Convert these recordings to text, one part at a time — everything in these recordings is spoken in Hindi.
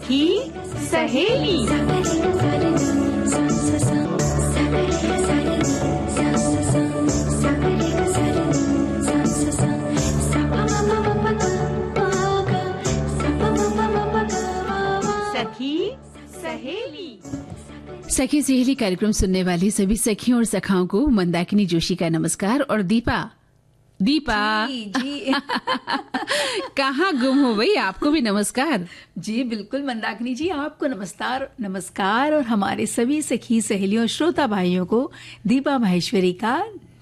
सखी सहेली। सखी सहेली कार्यक्रम सुनने वाली सभी सखियों और सखाओं को मंदाकिनी जोशी का नमस्कार। और दीपा जी। कहाँ गुम हो भाई, आपको भी नमस्कार। जी बिल्कुल मंदाकिनी जी, आपको नमस्कार और हमारे सभी सखी सहेलियों श्रोता भाइयों को दीपा माहेश्वरी का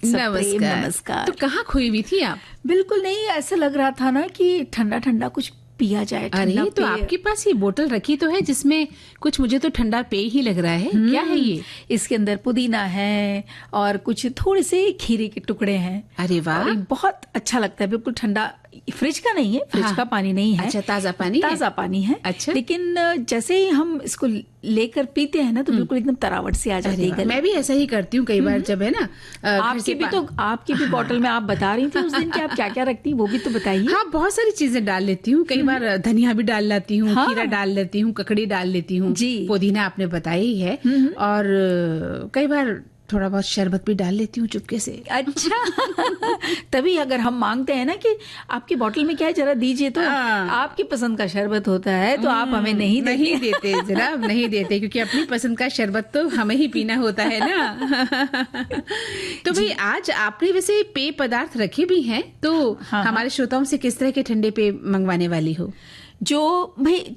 नमस्कार। तो कहाँ खोई हुई थी आप? बिल्कुल नहीं, ऐसा लग रहा था ना कि ठंडा ठंडा कुछ पिया जाए। अरे तो आपके पास ये बोतल रखी तो है जिसमें कुछ, मुझे तो ठंडा पेय ही लग रहा है। क्या है ये? इसके अंदर पुदीना है और कुछ थोड़े से खीरे के टुकड़े हैं। अरे वाह, बहुत अच्छा लगता है, बिल्कुल ठंडा। फ्रिज का नहीं है, फ्रिज का पानी नहीं है। अच्छा, ताजा पानी है। अच्छा, लेकिन जैसे ही हम इसको लेकर पीते हैं ना तो बिल्कुल एकदम तरावट से आ जाती है। मैं भी ऐसा ही करती हूँ कई बार, जब है ना आपकी भी बॉटल में आप बता रही थी उस दिन कि आप क्या क्या रखती हैं, वो भी तो बताइए। हाँ, बहुत सारी चीजें डाल लेती हूँ। कई बार धनिया भी डाल लेती हूँ, खीरा डाल लेती हूँ, ककड़ी डाल लेती हूँ, पुदीना आपने बताया ही है, और कई बार थोड़ा बहुत शरबत भी डाल लेती हूँ चुपके से। अच्छा तभी अगर हम मांगते हैं ना कि आपकी बोतल में क्या है जरा दीजिए, तो आपकी पसंद का शरबत होता है तो आप हमें नहीं देते जनाब, नहीं देते, क्योंकि अपनी पसंद का शरबत तो हमें ही पीना होता है ना। तो भाई आज आपने वैसे पेय पदार्थ रखे भी हैं, तो हमारे श्रोताओं से किस तरह के ठंडे पेय मंगवाने वाली हो? जो भाई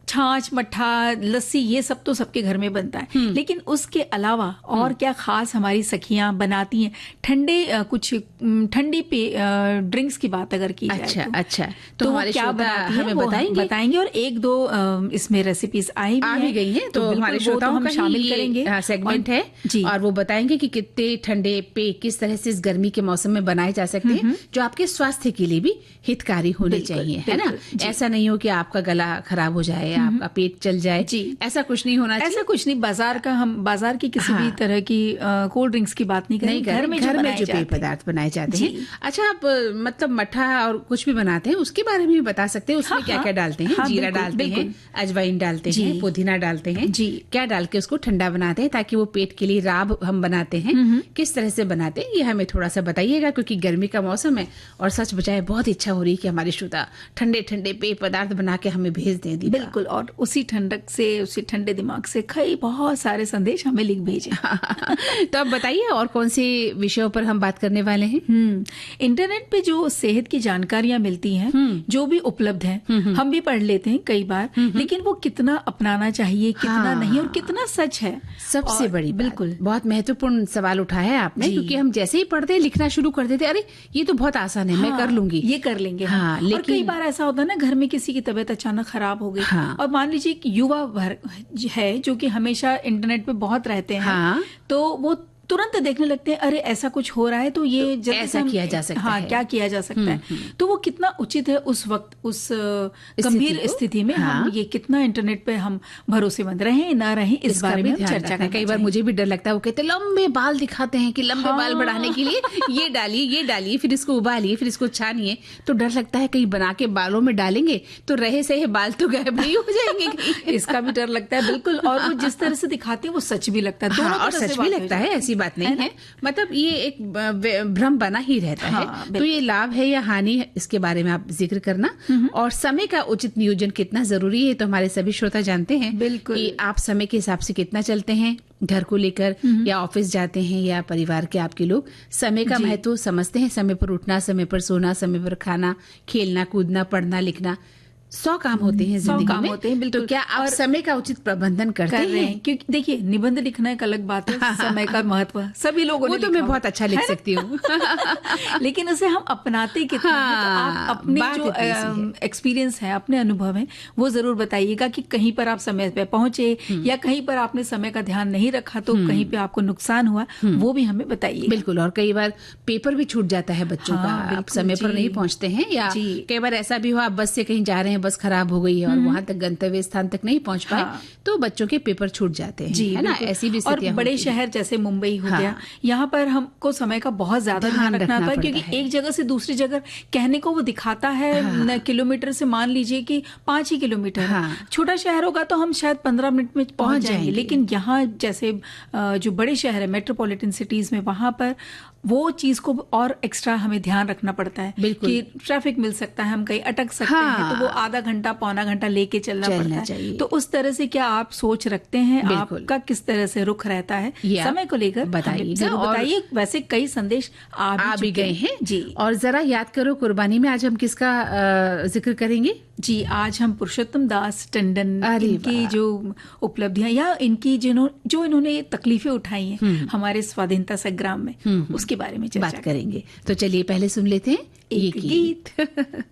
छाछ, मट्ठा, लस्सी, ये सब तो सबके घर में बनता है, लेकिन उसके अलावा और क्या खास हमारी सखियां बनाती हैं कुछ ठंडी ड्रिंक्स की बात अगर की जाए अच्छा तो हमारे क्या हमें बताएंगे और एक दो इसमें रेसिपीज आ भी गई हैं, तो हमारे श्रोताओं का शामिल करेंगे सेगमेंट है जी, और वो बताएंगे कि कितने ठंडे पेय किस तरह से इस गर्मी के मौसम में बनाए जा सकते हैं, जो आपके स्वास्थ्य के लिए भी हितकारी होने चाहिए, है ना। ऐसा नहीं हो कि आपका गला खराब हो जाए, आपका पेट चल जाए जी, ऐसा कुछ नहीं होना चाहिए। ऐसा कुछ नहीं। बाजार की किसी भी तरह की कोल्ड ड्रिंक्स की बात नहीं करेंगे, घर में जो पेय पदार्थ बनाए जाते हैं। अच्छा, आप मतलब मट्ठा और कुछ भी बनाते हैं उसके बारे में भी बता सकते हैं, उसमें क्या क्या डालते हैं? जीरा डालते हैं, अजवाइन डालते हैं, पुदीना डालते हैं जी, क्या डाल के उसको ठंडा बनाते हैं ताकि वो पेट के लिए राब हम बनाते हैं, किस तरह से बनाते हैं ये हमें थोड़ा सा बताइएगा, क्योंकि गर्मी का मौसम है और सच बचाए बहुत इच्छा हो रही है कि हमारे श्रोता ठंडे ठंडे पेय पदार्थ बना के हमें भेज दें। बिल्कुल, और उसी ठंडक से, उसी ठंडे दिमाग से कई बहुत सारे संदेश हमें लिख भेजे। तो आप बताइए और कौन से विषयों पर हम बात करने वाले हैं? इंटरनेट पे जो सेहत की जानकारियां मिलती हैं, जो भी उपलब्ध हैं, हम भी पढ़ लेते हैं कई बार, लेकिन वो कितना अपनाना चाहिए, कितना नहीं, और कितना सच है, सबसे बड़ी बिल्कुल बहुत महत्वपूर्ण सवाल उठाया है आपने, क्योंकि हम जैसे ही पढ़ते लिखना शुरू कर देते, अरे ये तो बहुत आसान है, मैं कर लूंगी, ये कर लेंगे। और कई बार ऐसा होता है ना, घर में किसी की तबीयत अचानक खराब हो गई, और मान लीजिए युवा है जो कि हमेशा इंटरनेट पे बहुत रहते हैं, तो वो तुरंत देखने लगते हैं, अरे ऐसा कुछ हो रहा है तो ये तो ऐसा किया जा सकता है, क्या किया जा सकता है। तो वो कितना उचित है उस वक्त, उस गंभीर स्थिति में हम ये कितना इंटरनेट पे हम भरोसेमंद रहें ना रहें, इस बारे में चर्चा करें। कई बार मुझे भी डर लगता है, वो कहते हैं लंबे बाल दिखाते हैं कि लंबे बाल बढ़ाने के लिए ये डालिए, फिर इसको उबालिए, फिर इसको छानिए, तो डर लगता है कहीं बना के बालों में डालेंगे तो रहे सहे बाल तो गायब नहीं हो जाएंगे। इसका भी डर लगता है बिल्कुल, और वो जिस तरह से दिखाते हैं वो सच भी लगता है, और सच भी लगता है, ऐसी बात नहीं है। मतलब ये एक भ्रम बना ही रहता है। तो ये लाभ है या हानि है, इसके बारे में आप जिक्र करना, और समय का उचित नियोजन कितना जरूरी है तो हमारे सभी श्रोता जानते हैं। बिल्कुल, कि आप समय के हिसाब से कितना चलते हैं, घर को लेकर या ऑफिस जाते हैं या परिवार के आपके लोग समय का महत्व समझते हैं। समय पर उठना, समय पर सोना, समय पर खाना, खेलना कूदना, पढ़ना लिखना, 100 काम होते हैं जिंदगी में, होते हैं। बिल्कुल, तो क्या आप समय का उचित प्रबंधन करते हैं? क्योंकि देखिए, निबंध लिखना एक अलग बात है, समय का महत्व सभी लोगों ने, वो तो मैं बहुत अच्छा लिख सकती हूँ लेकिन उसे हम अपनाते कितना हैं? तो आप अपने जो एक्सपीरियंस है, अपने अनुभव है, वो जरूर बताइएगा कि कहीं पर आप समय पे पहुंचे या कहीं पर आपने समय का ध्यान नहीं रखा तो कहीं पे आपको नुकसान हुआ, वो भी हमें बताइए। बिल्कुल, और कई बार पेपर भी छूट जाता है बच्चों का, आप समय पर नहीं पहुंचते हैं, या कई बार ऐसा भी हुआ आप बस से कहीं जा रहे हैं, बस खराब हो गई है और वहां तक गंतव्य स्थान तक नहीं पहुंच पाए, तो बच्चों के पेपर छूट जाते हैं, है ना? ऐसी भी और बड़े शहर जैसे मुंबई हो गया, यहाँ पर हमको समय का बहुत ज्यादा ध्यान रखना होता है, क्योंकि एक जगह से दूसरी जगह कहने को वो दिखाता है किलोमीटर से, मान लीजिए कि 5 ही किलोमीटर। छोटा शहर होगा तो हम शायद 15 मिनट में पहुंच जाएंगे, लेकिन यहाँ जैसे जो बड़े शहर है, मेट्रोपॉलिटन सिटीज में, वहां पर वो चीज को और एक्स्ट्रा हमें ध्यान रखना पड़ता है कि ट्रैफिक मिल सकता है, हम कहीं अटक सकते हैं, तो वो आधा घंटा पौना घंटा लेके चलना पड़ता है। तो उस तरह से क्या आप सोच रखते हैं, आपका किस तरह से रुख रहता है समय को लेकर? बताइए। वैसे कई संदेश आ भी गए हैं जी। और जरा याद करो, कुर्बानी में आज हम किसका जिक्र करेंगे? जी, आज हम पुरुषोत्तम दास टंडन, इनकी जो उपलब्धियां या इनकी जो इन्होंने तकलीफें उठाई हैं हमारे स्वाधीनता संग्राम में, उसके बारे में बात करेंगे। तो चलिए पहले सुन लेते हैं एक गीत।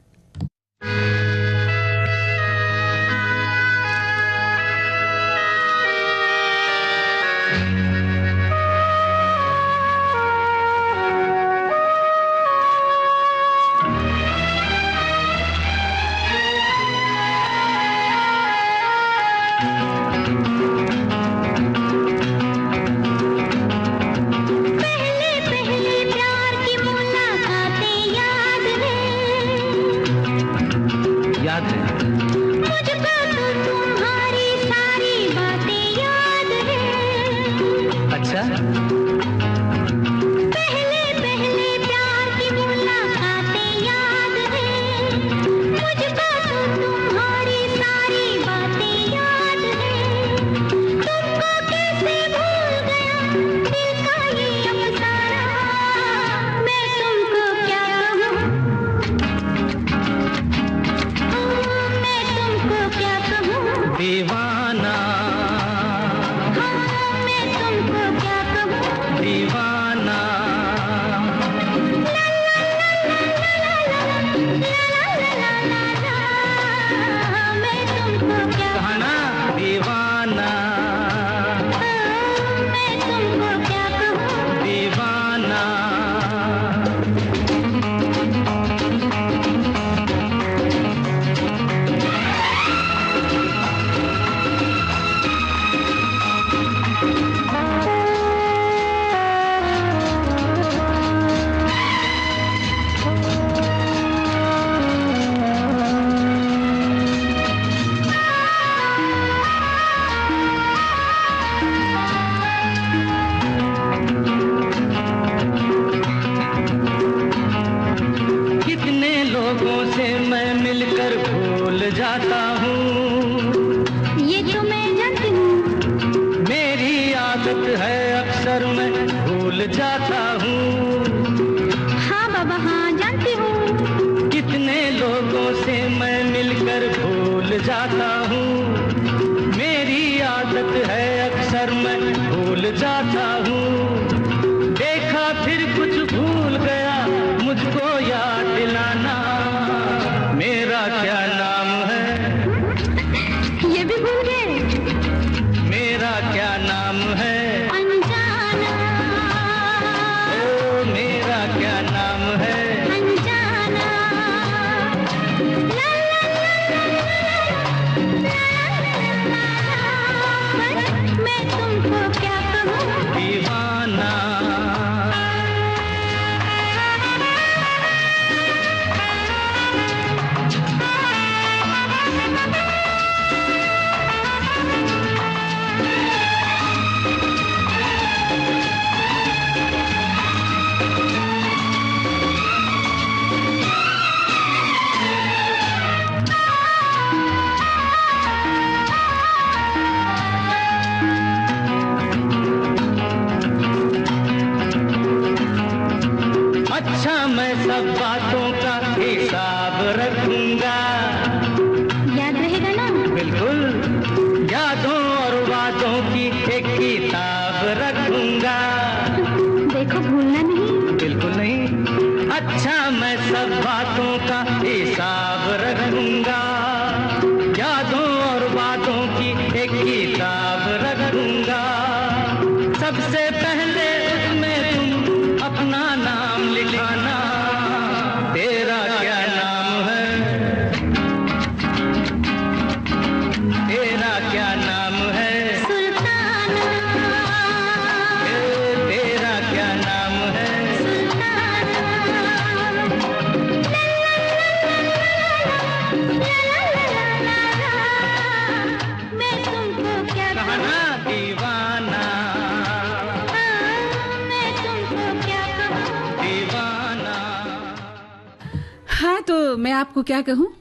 हाँ, तो मैं आपको क्या कहूँ,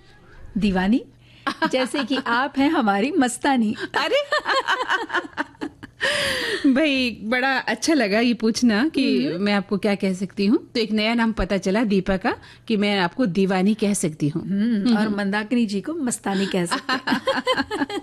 दीवानी, जैसे कि आप हैं हमारी मस्तानी। अरे भाई बड़ा अच्छा लगा ये पूछना कि मैं आपको क्या कह सकती हूँ। तो एक नया नाम पता चला दीपा का कि मैं आपको दीवानी कह सकती हूँ और मंदाकिनी जी को मस्तानी कह सकते हैं।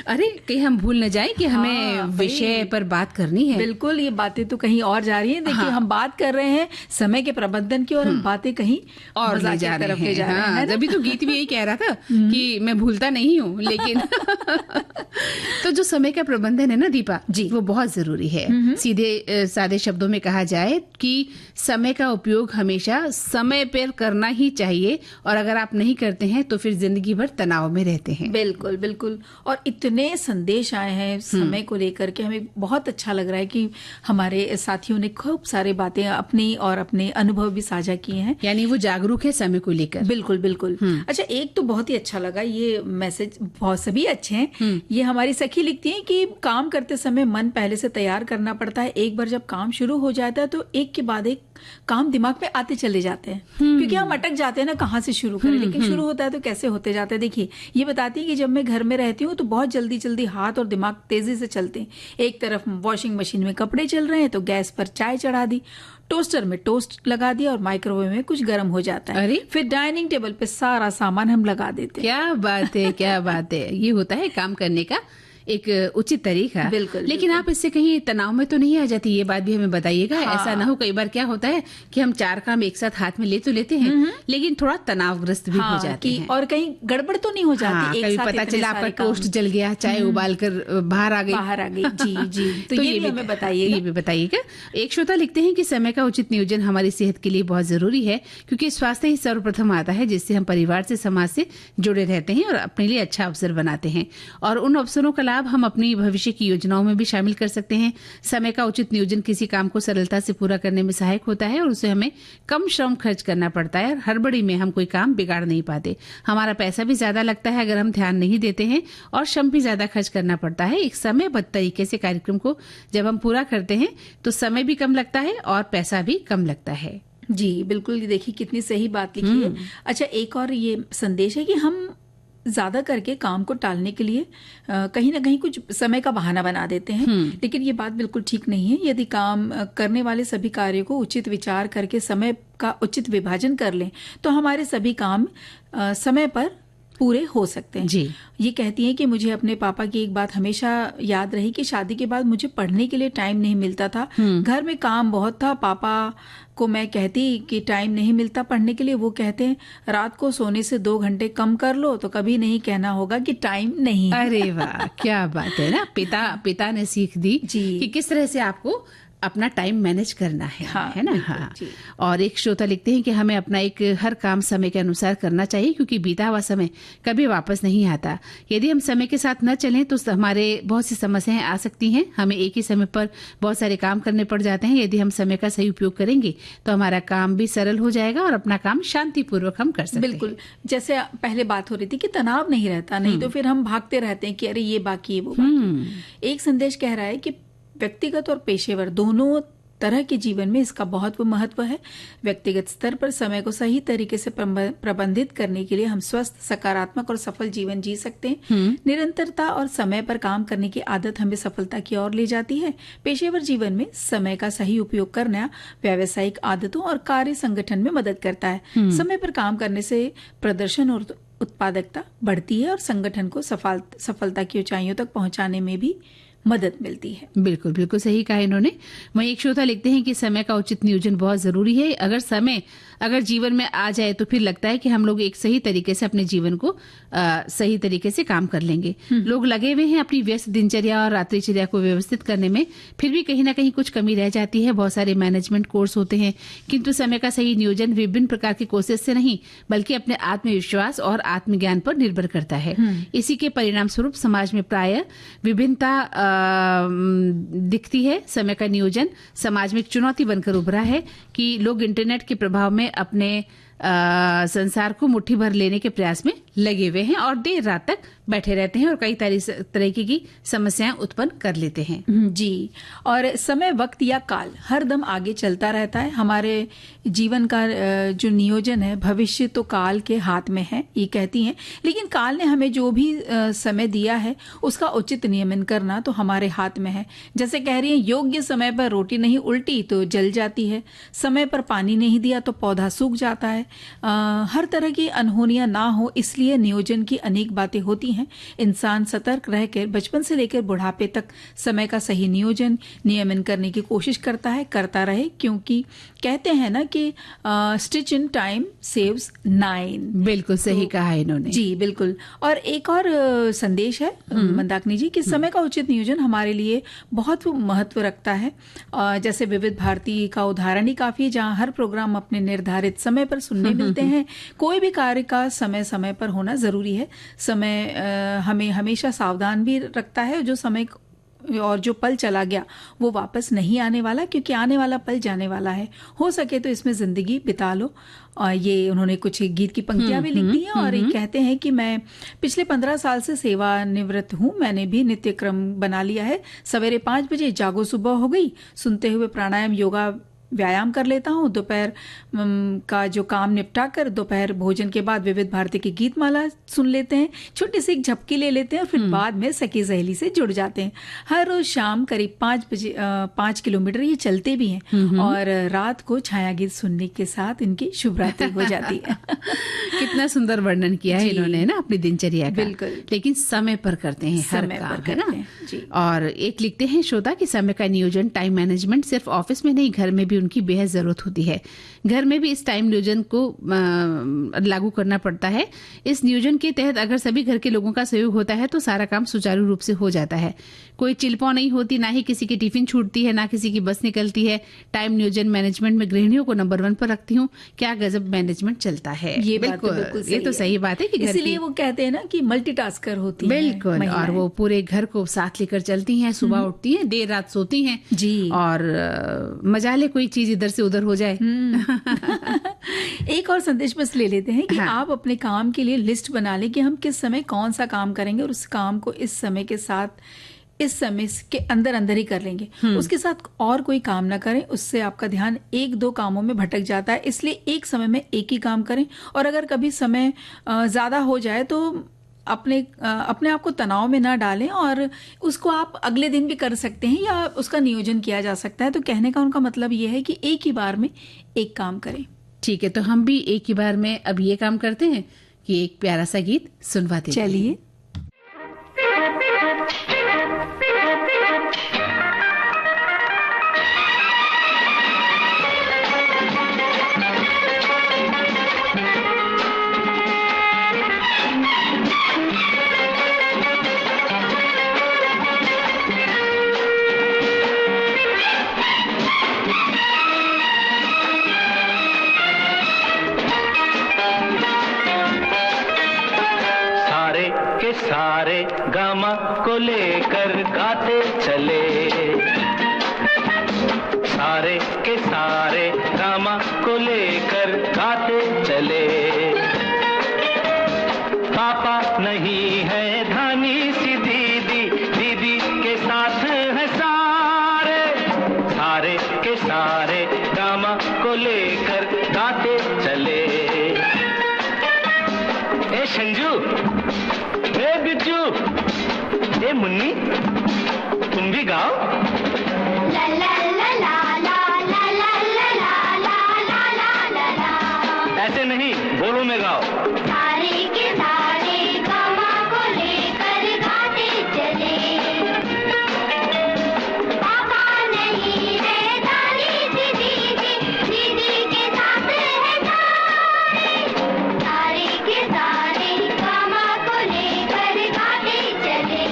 अरे कहीं हम भूल न जाए कि हमें विषय पर बात करनी है। बिल्कुल, ये बातें तो कहीं और जा रही हैं। देखिए हम बात कर रहे हैं समय के प्रबंधन की और हम बातें कहीं और ले जा रहे हैं। तभी तो गीत भी यही कह रहा था कि मैं भूलता नहीं हूँ, लेकिन तो जो समय का प्रबंधन है ना दीपा जी, वो बहुत जरूरी है। सीधे सादे शब्दों में कहा जाए कि समय का उपयोग हमेशा समय पर करना ही चाहिए, और अगर आप नहीं करते हैं तो फिर जिंदगी भर तनाव में रहते हैं। बिल्कुल बिल्कुल। और इतने संदेश आए हैं समय को लेकर के, हमें बहुत अच्छा लग रहा है कि हमारे साथियों ने खूब सारी बातें अपनी और अपने अनुभव भी साझा किए हैं, यानी वो जागरूक है समय को लेकर। बिल्कुल बिल्कुल। अच्छा, एक तो बहुत ही अच्छा लगा ये मैसेज, बहुत सभी अच्छे हैं। ये हमारी सखी लिखती हैं कि काम करते समय मन पहले से तैयार करना पड़ता है। एक बार जब काम शुरू हो जाता है तो एक के बाद एक काम दिमाग में आते चले जाते हैं, क्योंकि हम अटक जाते हैं ना कहाँ से शुरू करें, लेकिन शुरू होता है तो कैसे होते जाते हैं। देखिए ये बताती है कि जब मैं घर में रहती हूँ तो बहुत जल्दी जल्दी हाथ और दिमाग तेजी से चलते हैं। एक तरफ वॉशिंग मशीन में कपड़े चल रहे हैं तो गैस पर चाय चढ़ा दी, टोस्टर में टोस्ट लगा दिया और माइक्रोवेव में कुछ गर्म हो जाता है। अरे फिर डाइनिंग टेबल पे सारा सामान हम लगा देते हैं। क्या बात है, क्या बात है। ये होता है काम करने का एक उचित तरीका। बिल्कुल, लेकिन बिल्कुल। आप इससे कहीं तनाव में तो नहीं आ जाती? ये बात भी हमें बताइएगा। हाँ। ऐसा ना हो कई बार क्या होता है कि हम 4 काम एक साथ हाथ में ले तो लेते हैं, लेकिन थोड़ा तनावग्रस्त भी हो जाते हैं, और कहीं गड़बड़ तो नहीं हो जाती। हाँ, एक कभी साथ पता इतने चला आपका सारे काम। टोस्ट जल गया, चाय उबाल कर बाहर आ गई। जी जी। तो ये भी हमें बताइएगा। ये भी बताइएगा। एक श्रोता लिखते हैं कि समय का उचित नियोजन हमारी सेहत के लिए बहुत जरूरी है, क्योंकि स्वास्थ्य ही सर्वप्रथम आता है, जिससे हम परिवार से, समाज से जुड़े रहते हैं और अपने लिए अच्छा अवसर बनाते हैं, और उन अवसरों का लाभ हम अपनी भविष्य की योजनाओं में भी शामिल कर सकते हैं। समय का उचित नियोजन किसी काम को सरलता से पूरा करने में सहायक होता है, और उसे हमें कम श्रम खर्च करना पड़ता है, और हड़बड़ी में हम कोई काम बिगाड़ नहीं पाते। हमारा पैसा भी ज्यादा लगता है अगर हम ध्यान नहीं देते हैं, और श्रम भी ज्यादा खर्च करना पड़ता है। एक समयबद्ध तरीके से कार्यक्रम को जब हम पूरा करते हैं तो समय भी कम लगता है और पैसा भी कम लगता है। जी बिल्कुल, देखिए कितनी सही बात लिखी है। अच्छा, एक और ये संदेश है कि हम ज्यादा करके काम को टालने के लिए कहीं ना कहीं कुछ समय का बहाना बना देते हैं, लेकिन ये बात बिल्कुल ठीक नहीं है। यदि काम करने वाले सभी कार्यों को उचित विचार करके समय का उचित विभाजन कर लें तो हमारे सभी काम समय पर पूरे हो सकते हैं। जी। ये कहती हैं कि मुझे अपने पापा की एक बात हमेशा याद रही कि शादी के बाद मुझे पढ़ने के लिए टाइम नहीं मिलता था। घर में काम बहुत था। पापा को मैं कहती कि टाइम नहीं मिलता पढ़ने के लिए, वो कहते हैं रात को सोने से 2 घंटे कम कर लो तो कभी नहीं कहना होगा कि टाइम नहीं है। अरे वाह, क्या बात है ना। पिता ने सीख दी जी। कि किस तरह से आपको अपना टाइम मैनेज करना है। हाँ, है ना। हाँ। और एक श्रोता लिखते हैं कि हमें अपना एक हर काम समय के अनुसार करना चाहिए, क्योंकि बीता हुआ समय कभी वापस नहीं आता। यदि हम समय के साथ न चलें तो हमारे बहुत सी समस्याएं आ सकती हैं। हमें एक ही समय पर बहुत सारे काम करने पड़ जाते हैं। यदि हम समय का सही उपयोग करेंगे तो हमारा काम भी सरल हो जाएगा और अपना काम शांतिपूर्वक हम कर सकते हैं। बिल्कुल, जैसे पहले बात हो रही थी कि तनाव नहीं रहता, नहीं तो फिर हम भागते रहते हैं कि अरे ये बाकी है वो बाकी। एक संदेश कह रहा है कि व्यक्तिगत और पेशेवर दोनों तरह के जीवन में इसका बहुत महत्व है। व्यक्तिगत स्तर पर समय को सही तरीके से प्रबंधित करने के लिए हम स्वस्थ, सकारात्मक और सफल जीवन जी सकते हैं। निरंतरता और समय पर काम करने की आदत हमें सफलता की ओर ले जाती है। पेशेवर जीवन में समय का सही उपयोग करना व्यावसायिक आदतों और कार्य संगठन में मदद करता है। समय पर काम करने से प्रदर्शन और उत्पादकता बढ़ती है और संगठन को सफलता की ऊंचाइयों तक पहुंचाने में भी मदद मिलती है। बिल्कुल बिल्कुल सही कहा इन्होंने। वहीं एक श्रोता लिखते हैं कि समय का उचित नियोजन बहुत जरूरी है। अगर समय जीवन में आ जाए तो फिर लगता है कि हम लोग एक सही तरीके से अपने जीवन को सही तरीके से काम कर लेंगे। लोग लगे हुए हैं अपनी व्यस्त दिनचर्या और रात्रिचर्या को व्यवस्थित करने में, फिर भी कहीं ना कहीं कुछ कमी रह जाती है। बहुत सारे मैनेजमेंट कोर्स होते हैं, किंतु समय का सही नियोजन विभिन्न प्रकार की कोशिश से नहीं बल्कि अपने आत्मविश्वास और आत्मज्ञान पर निर्भर करता है। इसी के परिणाम स्वरूप समाज में प्राय विभिन्नता दिखती है। समय का नियोजन समाज में एक चुनौती बनकर उभरा है कि लोग इंटरनेट के प्रभाव में अपने संसार को मुट्ठी भर लेने के प्रयास में लगे हुए हैं और देर रात तक बैठे रहते हैं और कई तरीके की समस्याएं उत्पन्न कर लेते हैं। जी, और समय, वक्त या काल हर दम आगे चलता रहता है। हमारे जीवन का जो नियोजन है, भविष्य तो काल के हाथ में है, ये कहती हैं। लेकिन काल ने हमें जो भी समय दिया है उसका उचित नियमन करना तो हमारे हाथ में है। जैसे कह रही हैं, योग्य समय पर रोटी नहीं उल्टी तो जल जाती है, समय पर पानी नहीं दिया तो पौधा सूख जाता है। हर तरह की अनहोनियां ना हो, इसलिए नियोजन की अनेक बातें होती हैं। इंसान सतर्क रहकर बचपन से लेकर बुढ़ापे तक समय का सही नियोजन, नियमन करने की कोशिश करता है, करता रहे, क्योंकि कहते हैं ना कि स्टिच इन टाइम सेव्स 9। बिल्कुल सही कहा इन्होंने। जी बिल्कुल। और एक और संदेश है मंदाकिनी जी कि समय का उचित नियोजन हमारे लिए बहुत महत्व रखता है। जैसे विविध भारती का उदाहरण ही काफी है, जहाँ हर प्रोग्राम अपने निर्धारित समय पर सुनने मिलते हैं। कोई भी कार्य का समय समय पर होना जरूरी है। समय हमें हमेशा सावधान भी रखता है। जो समय और जो पल चला गया वो वापस नहीं आने वाला, क्योंकि आने वाला पल जाने वाला है। हो सके तो इसमें जिंदगी बिता लो। और ये उन्होंने कुछ गीत की पंक्तियां भी लिख दी हैं और ये कहते हैं कि मैं पिछले 15 साल से सेवानिवृत्त हूँ। मैंने भी नित्य क्रम बना लिया है। सवेरे 5 बजे जागो, सुबह हो गई, सुनते हुए प्राणायाम, योगा, व्यायाम कर लेता हूँ। दोपहर का जो काम निपटा कर दोपहर भोजन के बाद विविध भारती की गीत माला सुन लेते हैं, छोटी सी एक झपकी ले लेते हैं और फिर बाद में सखी सहेली से जुड़ जाते हैं। हर रोज शाम करीब 5 किलोमीटर ये चलते भी हैं और रात को छाया गीत सुनने के साथ इनकी शुभ रात्रि हो जाती है। कितना सुंदर वर्णन किया है इन्होंने ना अपनी दिनचर्या का। बिल्कुल। लेकिन समय पर करते हैं हर काम, है ना। जी। और एक लिखते हैं श्रोता कि समय का नियोजन, टाइम मैनेजमेंट सिर्फ ऑफिस में नहीं, घर में भी उनकी बेहद जरूरत होती है। घर में भी इस टाइम नियोजन को लागू करना पड़ता है। इस नियोजन के तहत अगर सभी घर के लोगों का सहयोग होता है तो सारा काम सुचारू रूप से हो जाता है। कोई चिलपौ नहीं होती, ना ही किसी की टिफिन छूटती है, ना किसी की बस निकलती है। टाइम नियोजन मैनेजमेंट में गृहिणियों को नंबर 1 पर रखती हूँ। क्या गजब मैनेजमेंट चलता है। ये बिल्कुल, बिल्कुल ये तो सही बात है कि इसलिए वो कहते हैं ना कि मल्टीटास्कर होती हैं। बिल्कुल। और वो पूरे घर को साथ लेकर चलती हैं, सुबह उठती हैं, देर रात सोती हैं जी। और मजा ले कोई चीज इधर से उधर हो जाए। एक और संदेश बस ले लेते हैं कि आप अपने काम के लिए लिस्ट बना लें कि हम किस समय कौन सा काम करेंगे और उस काम को इस समय के साथ, इस समय के अंदर अंदर ही कर लेंगे। उसके साथ और कोई काम ना करें, उससे आपका ध्यान 1-2 कामों में भटक जाता है। इसलिए एक समय में एक ही काम करें। और अगर कभी समय ज्यादा हो जाए तो अपने आप को तनाव में ना डालें और उसको आप अगले दिन भी कर सकते हैं या उसका नियोजन किया जा सकता है। तो कहने का उनका मतलब ये है कि एक ही बार में एक काम करें। ठीक है, तो हम भी एक ही बार में अब ये काम करते हैं कि एक प्यारा सा गीत सुनवाते हैं। चलिए। सारे गामा को लेकर गाते चले, सारे के सारे गामा को लेकर गाते चले। पापा नहीं है धानी सी दीदी, दीदी के साथ है सारे, सारे के सारे गामा को लेकर गाते चले। ए संजू, ए बिज्जू, ए मुन्नी, तुम भी गाओ। ला ला ला ला ला ला ला ला ला ला ला। ऐसे नहीं, बोलो में गाओ। सारे के सारे गामा को लेकर गाते चले, पापा नहीं है दादी सी दीदी, दीदी के साथ है सारे, सारे के सारे गामा को लेकर गाते चले।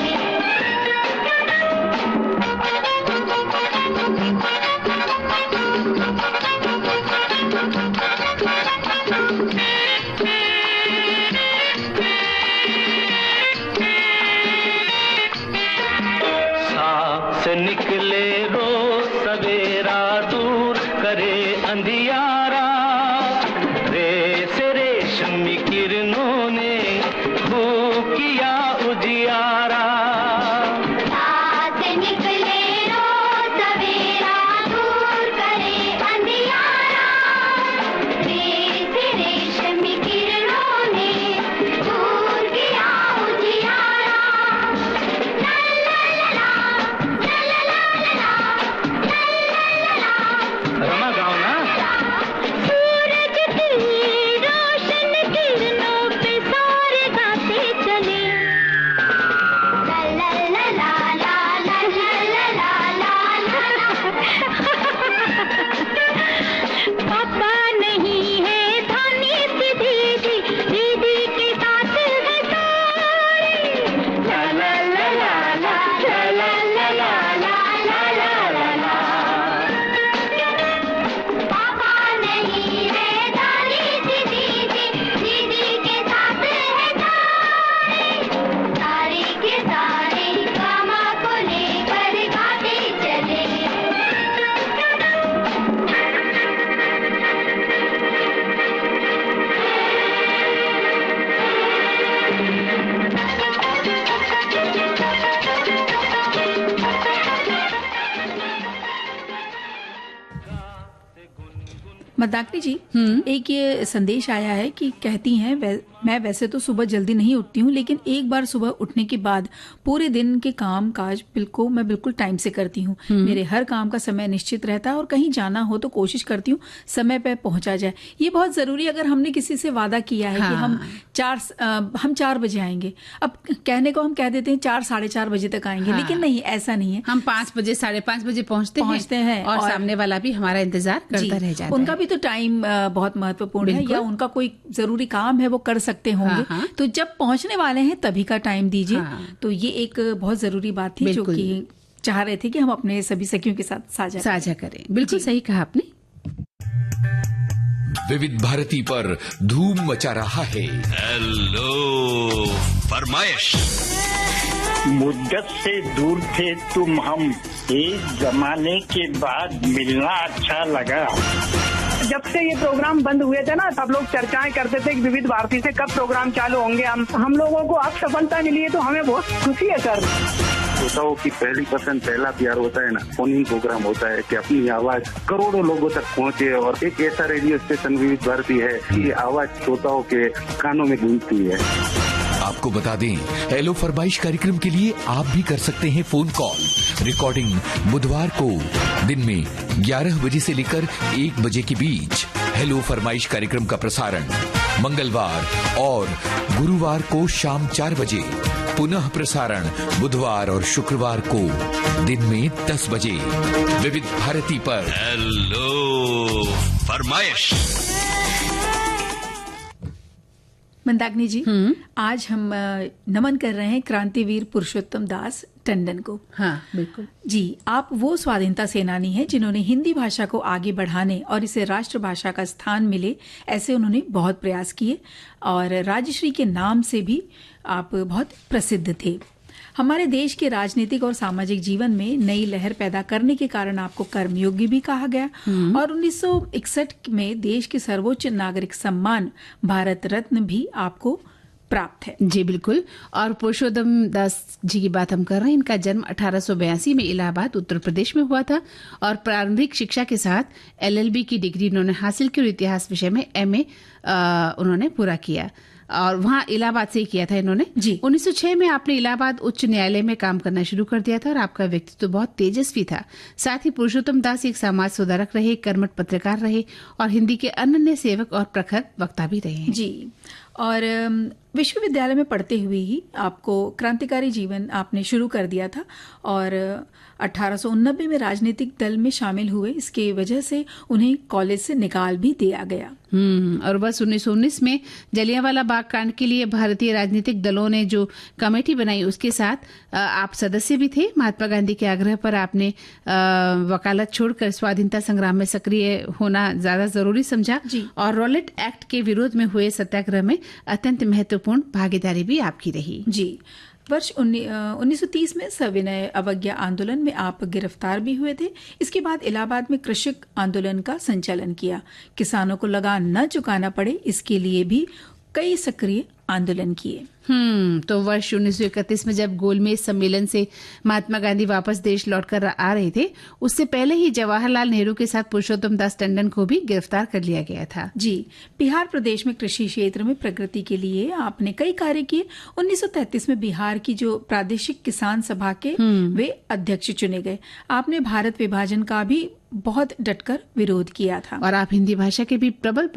से निकले रोज सवेरा, दूर करे अंधियारा, रे से रेशमी किरणों ने किया उजियारा। मंदाकिनी जी, एक ये संदेश आया है कि कहती हैं मैं वैसे तो सुबह जल्दी नहीं उठती हूँ, लेकिन एक बार सुबह उठने के बाद पूरे दिन के काम काज मैं बिल्कुल टाइम से करती हूँ। मेरे हर काम का समय निश्चित रहता है और कहीं जाना हो तो कोशिश करती हूँ समय पे पहुंचा जाए। ये बहुत जरूरी। अगर हमने किसी से वादा किया है कि हम 4 बजे आएंगे, अब कहने को हम कह देते हैं 4 साढ़े 4 बजे तक आएंगे, लेकिन नहीं, ऐसा नहीं है। हम 5 बजे 5:30 बजे पहुंचते हैं और सामने वाला भी हमारा इंतजार करता रह जाता है। उनका भी तो टाइम बहुत महत्वपूर्ण है, या उनका कोई जरूरी काम है वो कर सकते होंगे। तो जब पहुंचने वाले हैं तभी का टाइम दीजिए। तो ये एक बहुत जरूरी बात थी जो कि चाह रहे थे कि हम अपने सभी सखियों के साथ साझा करें। बिल्कुल सही कहा आपने। विविध भारती पर धूम मचा रहा है हेलो फरमाइश। मुद्दत से दूर थे तुम हम, एक जमाने के बाद मिलना अच्छा लगा। जब से ये प्रोग्राम बंद हुए थे ना, सब लोग चर्चाएं करते थे कि विविध भारती से कब प्रोग्राम चालू होंगे। हम लोगों को अब सफलता मिली है तो हमें बहुत खुशी है सर। श्रोताओं की पहली पसंद, पहला प्यार होता है ना, फोन प्रोग्राम होता है कि अपनी आवाज करोड़ों लोगों तक पहुंचे। और एक ऐसा रेडियो स्टेशन विविध भारती है कि आवाज श्रोताओं के कानों में गूंजती है। आपको बता दें, हेलो फरमाइश कार्यक्रम के लिए आप भी कर सकते हैं फोन कॉल। रिकॉर्डिंग बुधवार को दिन में 11 बजे से लेकर 1 बजे के बीच। हेलो फरमाइश कार्यक्रम का प्रसारण मंगलवार और गुरुवार को शाम 4 बजे। पुनः प्रसारण बुधवार और शुक्रवार को दिन में 10 बजे। विविध भारती पर हेलो फरमाइश। मंदाकिनी जी, आज हम नमन कर रहे हैं क्रांतिवीर पुरुषोत्तम दास टंडन को। हाँ, बिल्कुल जी। आप वो स्वाधीनता सेनानी हैं जिन्होंने हिंदी भाषा को आगे बढ़ाने और इसे राष्ट्रभाषा का स्थान मिले, ऐसे उन्होंने बहुत प्रयास किए और राजश्री के नाम से भी आप बहुत प्रसिद्ध थे। हमारे देश के राजनीतिक और सामाजिक जीवन में नई लहर पैदा करने के कारण आपको कर्मयोगी भी कहा गया और 1961 में देश के सर्वोच्च नागरिक सम्मान भारत रत्न भी आपको प्राप्त है। जी बिल्कुल। और पुरुषोत्तम दास जी की बात हम कर रहे हैं। इनका जन्म 1882 में इलाहाबाद उत्तर प्रदेश में हुआ था और प्रारंभिक शिक्षा के साथ LLB की डिग्री इन्होंने हासिल की और इतिहास विषय में MA उन्होंने पूरा किया और वहाँ इलाहाबाद से ही किया था इन्होंने। जी। 1906 में आपने इलाहाबाद उच्च न्यायालय में काम करना शुरू कर दिया था और आपका व्यक्तित्व तो बहुत तेजस्वी था। साथ ही पुरुषोत्तम दास एक समाज सुधारक रहे, कर्मठ पत्रकार रहे और हिंदी के अनन्य सेवक और प्रखर वक्ता भी रहे हैं। जी। और विश्वविद्यालय में पढ़ते हुए ही आपको क्रांतिकारी जीवन आपने शुरू कर दिया था और 1889 में राजनीतिक दल में शामिल हुए। इसके वजह से उन्हें कॉलेज से निकाल भी दिया गया। और बस 1919 में जलियांवाला बाग कांड के लिए भारतीय राजनीतिक दलों ने जो कमेटी बनाई उसके साथ आप सदस्य भी थे। महात्मा गांधी के आग्रह पर आपने वकालत छोड़कर स्वाधीनता संग्राम में सक्रिय होना ज्यादा जरूरी समझा और रॉलेट एक्ट के विरोध में हुए सत्याग्रह में अत्यंत महत्वपूर्ण भागीदारी भी आपकी रही। जी। वर्ष 1930 में सविनय अवज्ञा आंदोलन में आप गिरफ्तार भी हुए थे। इसके बाद इलाहाबाद में कृषक आंदोलन का संचालन किया। किसानों को लगान न चुकाना पड़े, इसके लिए भी कई सक्रिय आंदोलन किए। तो वर्ष 1931 में जब गोलमेज सम्मेलन से महात्मा गांधी वापस देश लौटकर आ रहे थे, उससे पहले ही जवाहरलाल नेहरू के साथ पुरुषोत्तम दास टंडन को भी गिरफ्तार कर लिया गया था। जी, बिहार प्रदेश में कृषि क्षेत्र में प्रगति के लिए आपने कई कार्य किए। 1933 में बिहार की जो प्रादेशिक किसान सभा के वे अध्यक्ष चुने गए। आपने भारत विभाजन का भी बहुत डटकर विरोध किया था और आप हिंदी भाषा के भी प्रबल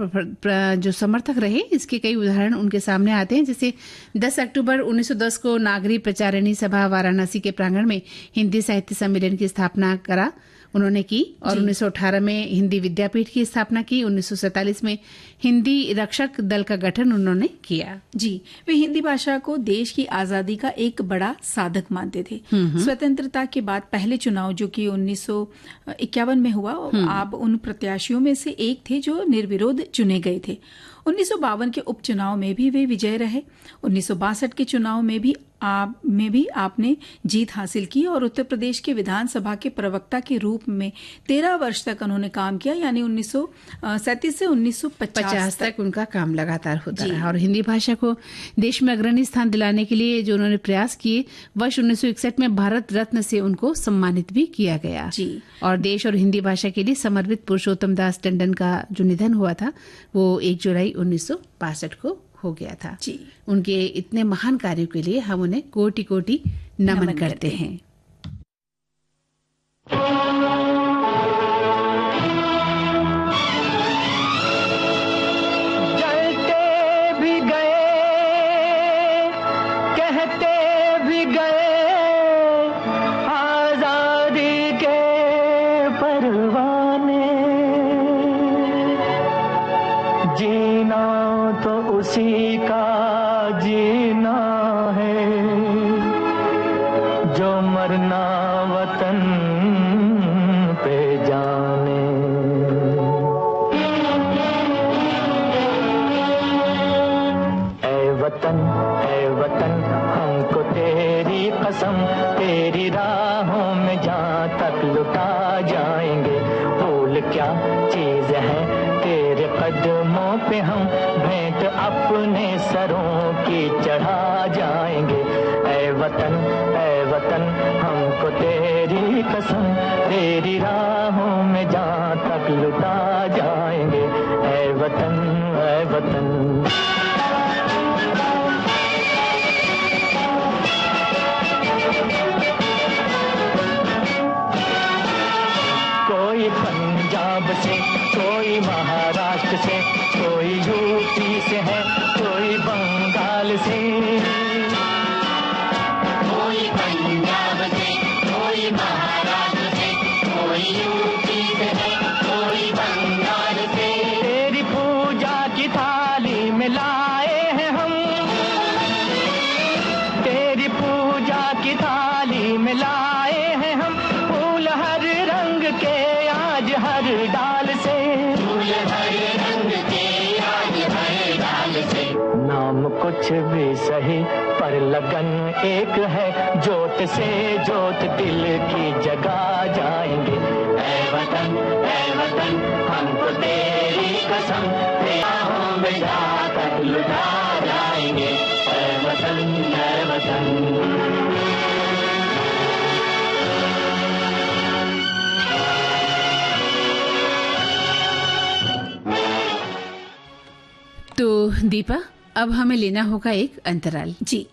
जो समर्थक रहे। इसके कई उदाहरण उनके सामने आते हैं, जैसे 10 अक्टूबर 1910 को नागरी प्रचारिणी सभा वाराणसी के प्रांगण में हिंदी साहित्य सम्मेलन की स्थापना उन्होंने की और 1918 में हिंदी विद्यापीठ की स्थापना की। 1947 में हिंदी रक्षक दल का गठन उन्होंने किया। जी, वे हिंदी भाषा को देश की आजादी का एक बड़ा साधक मानते थे। स्वतंत्रता के बाद पहले चुनाव जो कि 1951 में हुआ, आप उन प्रत्याशियों में से एक थे जो निर्विरोध चुने गए थे। 1952 के उपचुनाव में भी वे विजय रहे। 1962 के चुनाव में भी आपने जीत हासिल की और उत्तर प्रदेश के विधानसभा के प्रवक्ता के रूप में 13 वर्ष तक उन्होंने काम किया, यानी 1937 से 1950 तक उनका काम लगातार होता रहा। और हिंदी भाषा को देश में अग्रणी स्थान दिलाने के लिए जो उन्होंने प्रयास किए, वर्ष 1961 में भारत रत्न से उनको सम्मानित भी किया गया। जी, और देश और हिंदी भाषा के लिए समर्पित पुरुषोत्तम दास टंडन का जो निधन हुआ था वो 1 जुलाई 1962 को हो गया था। जी, उनके इतने महान कार्यों के लिए हम उन्हें कोटि कोटि नमन करते हैं। जलते भी गए, कहते भी गए, आजादी के परवाने। जीना तो उसी का जीना है, जो मरना वतन पे जाने। ऐ वतन हमको तेरी कसम, तेरी राहों में जहाँ तक लुटा जाएंगे। भूल क्या चीज है तेरे कदमों पे हम भेंट अपने सरों की चढ़ा जाएंगे। ऐ वतन हमको तेरी कसम, तेरी राहों में जहाँ तक लुटा जाएंगे। ऐ वतन कोई पंजाब से, कोई महाराष्ट्र से, कोई यूपी से है, कोई बंगाल से। कोई पंजाब से, कोई महाराष्ट्र से, कोई यूपी से है, कोई बंगाल से। तेरी पूजा की थाली में लाए हैं हम, तेरी पूजा की थाली में लाए हैं हम, फूल हर रंग के आज हर डाल से। फूल हर रंग के आज हर डाल से। नाम कुछ भी सही पर लगन एक है, जोत से जोत दिल की जगा जाएंगे। ऐ वतन हमको तेरी कसम, राहों में जाकर लुटा जाएंगे। ऐ वतन तो दीपा, अब हमें लेना होगा एक अंतराल। जी,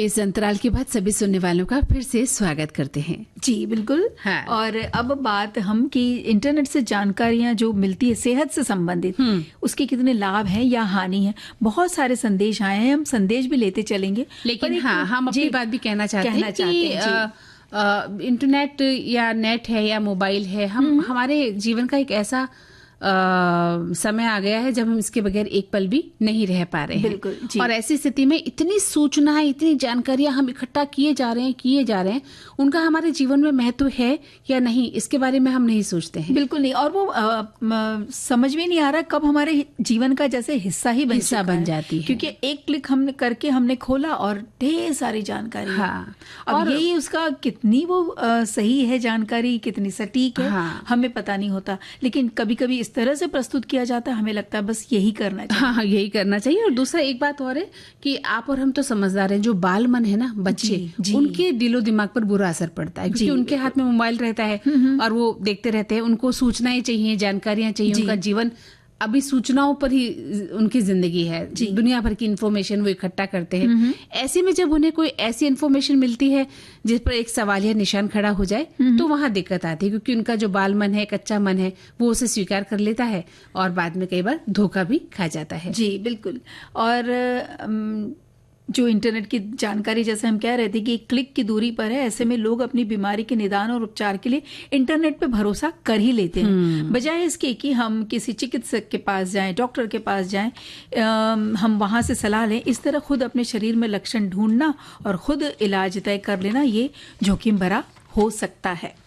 इस अंतराल के बाद सभी सुनने वालों का फिर से स्वागत करते हैं। जी बिल्कुल। हाँ। और अब बात हम कि इंटरनेट से जानकारियां जो मिलती है सेहत से संबंधित, उसके कितने लाभ हैं या हानि है। बहुत सारे संदेश आए हैं, हम संदेश भी लेते चलेंगे, लेकिन हाँ, हम अपनी बात भी कहना चाहते हैं कि इंटरनेट या नेट है या मोबाइल है, हम हमारे जीवन का एक ऐसा समय आ गया है जब हम इसके बगैर एक पल भी नहीं रह पा रहे हैं। बिल्कुल जी। और ऐसी स्थिति में इतनी सूचनाएं, इतनी जानकारियां हम इकट्ठा किए जा रहे हैं, उनका हमारे जीवन में महत्व है या नहीं, इसके बारे में हम नहीं सोचते हैं। बिल्कुल नहीं। और वो समझ में नहीं आ रहा कब हमारे जीवन का जैसे हिस्सा बन जाती है, क्योंकि एक क्लिक हमने खोला और ढेर सारी जानकारी। हाँ। और यही उसका कितनी वो सही है जानकारी, कितनी सटीक है, हाँ। हमें पता नहीं होता। लेकिन कभी कभी इस तरह से प्रस्तुत किया जाता है, हमें लगता है बस यही करना चाहिए। हाँ, यही करना चाहिए। और दूसरा एक बात और है कि आप और हम तो समझदार हैं, जो बाल मन है ना, बच्चे, उनके दिलो दिमाग पर बुरा असर पड़ता है, क्योंकि उनके हाथ में मोबाइल रहता है और वो देखते रहते हैं। उनको सूचनाएं चाहिए, जानकारियां चाहिए, उनका जीवन अभी सूचनाओं पर ही उनकी जिंदगी है, दुनिया भर की इन्फॉर्मेशन वो इकट्ठा करते हैं। ऐसे में जब उन्हें कोई ऐसी इन्फॉर्मेशन मिलती है जिस पर एक सवालिया निशान खड़ा हो जाए, तो वहां दिक्कत आती है, क्योंकि उनका जो बाल मन है, कच्चा मन है, वो उसे स्वीकार कर लेता है और बाद में कई बार धोखा भी खा जाता है। जी बिल्कुल। और जो इंटरनेट की जानकारी, जैसे हम कह रहे थे कि एक क्लिक की दूरी पर है, ऐसे में लोग अपनी बीमारी के निदान और उपचार के लिए इंटरनेट पे भरोसा कर ही लेते हैं, बजाय इसके कि हम किसी चिकित्सक के पास जाएं, डॉक्टर के पास जाएं, हम वहां से सलाह लें। इस तरह खुद अपने शरीर में लक्षण ढूंढना और खुद इलाज तय कर लेना, ये जोखिम भरा हो सकता है।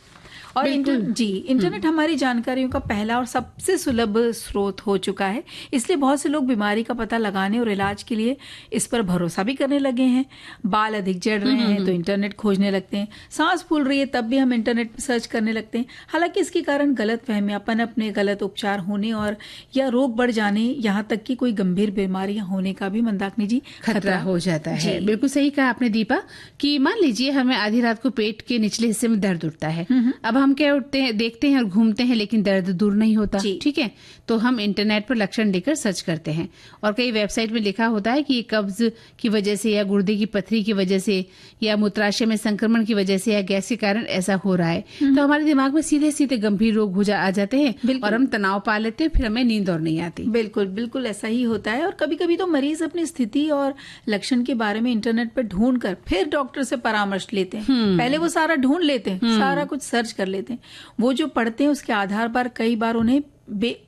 और इंटरनेट हमारी जानकारियों का पहला और सबसे सुलभ स्रोत हो चुका है, इसलिए बहुत से लोग बीमारी का पता लगाने और इलाज के लिए इस पर भरोसा भी करने लगे हैं। बाल अधिक झड़ रहे हैं तो इंटरनेट खोजने लगते हैं, सांस फूल रही है तब भी हम इंटरनेट पर सर्च करने लगते हैं। हालांकि इसके कारण गलत फहमियां, पनपने, गलत उपचार होने और या रोग बढ़ जाने, यहाँ तक कि कोई गंभीर बीमारियां होने का भी मंदाकिनी जी खतरा हो जाता है। बिल्कुल सही कहा आपने दीपा, कि मान लीजिए हमें आधी रात को पेट के निचले हिस्से में दर्द उठता है। अब हम क्या उठते हैं, देखते हैं और घूमते हैं, लेकिन दर्द दूर नहीं होता। ठीक है, तो हम इंटरनेट पर लक्षण लेकर सर्च करते हैं और कई वेबसाइट में लिखा होता है कि कब्ज की वजह से या गुर्दे की पथरी की वजह से या मूत्राशय में संक्रमण की वजह से या गैस के कारण ऐसा हो रहा है। तो हमारे दिमाग में सीधे सीधे गंभीर रोग आ जाते हैं और हम तनाव पा लेते हैं, फिर हमें नींद और नहीं आती। बिल्कुल बिल्कुल ऐसा ही होता है। और कभी कभी तो मरीज अपनी स्थिति और लक्षण के बारे में इंटरनेट पर ढूंढ कर फिर डॉक्टर से परामर्श लेते हैं। पहले वो सारा ढूंढ लेते हैं, सारा कुछ सर्च कर लेते हैं। वो जो पढ़ते हैं उसके आधार पर कई बार उन्हें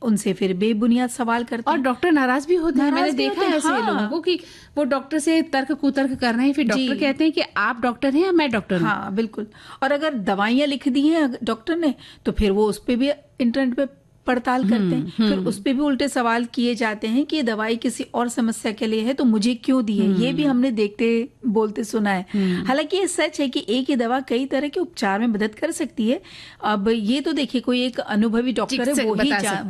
उनसे फिर बेबुनियाद सवाल करते हैं और डॉक्टर नाराज भी होते हैं। मैंने देखा है ऐसे लोगों को कि वो डॉक्टर से तर्क कुतर्क कर रहे हैं, फिर डॉक्टर कहते हैं कि आप डॉक्टर हैं या मैं डॉक्टर हूं। हाँ बिल्कुल। और अगर दवाइयां लिख दी हैं डॉक्टर ने, तो फिर वो उस पे भी इंटरनेट पे पड़ताल करते हैं, फिर उस पे भी उल्टे सवाल किए जाते हैं कि ये दवाई किसी और समस्या के लिए है तो मुझे क्यों दी है। ये भी हमने देखते बोलते सुना है। हालांकि ये सच है कि एक ही दवा कई तरह के उपचार में मदद कर सकती है। अब ये तो देखिए कोई एक अनुभवी डॉक्टर है, वो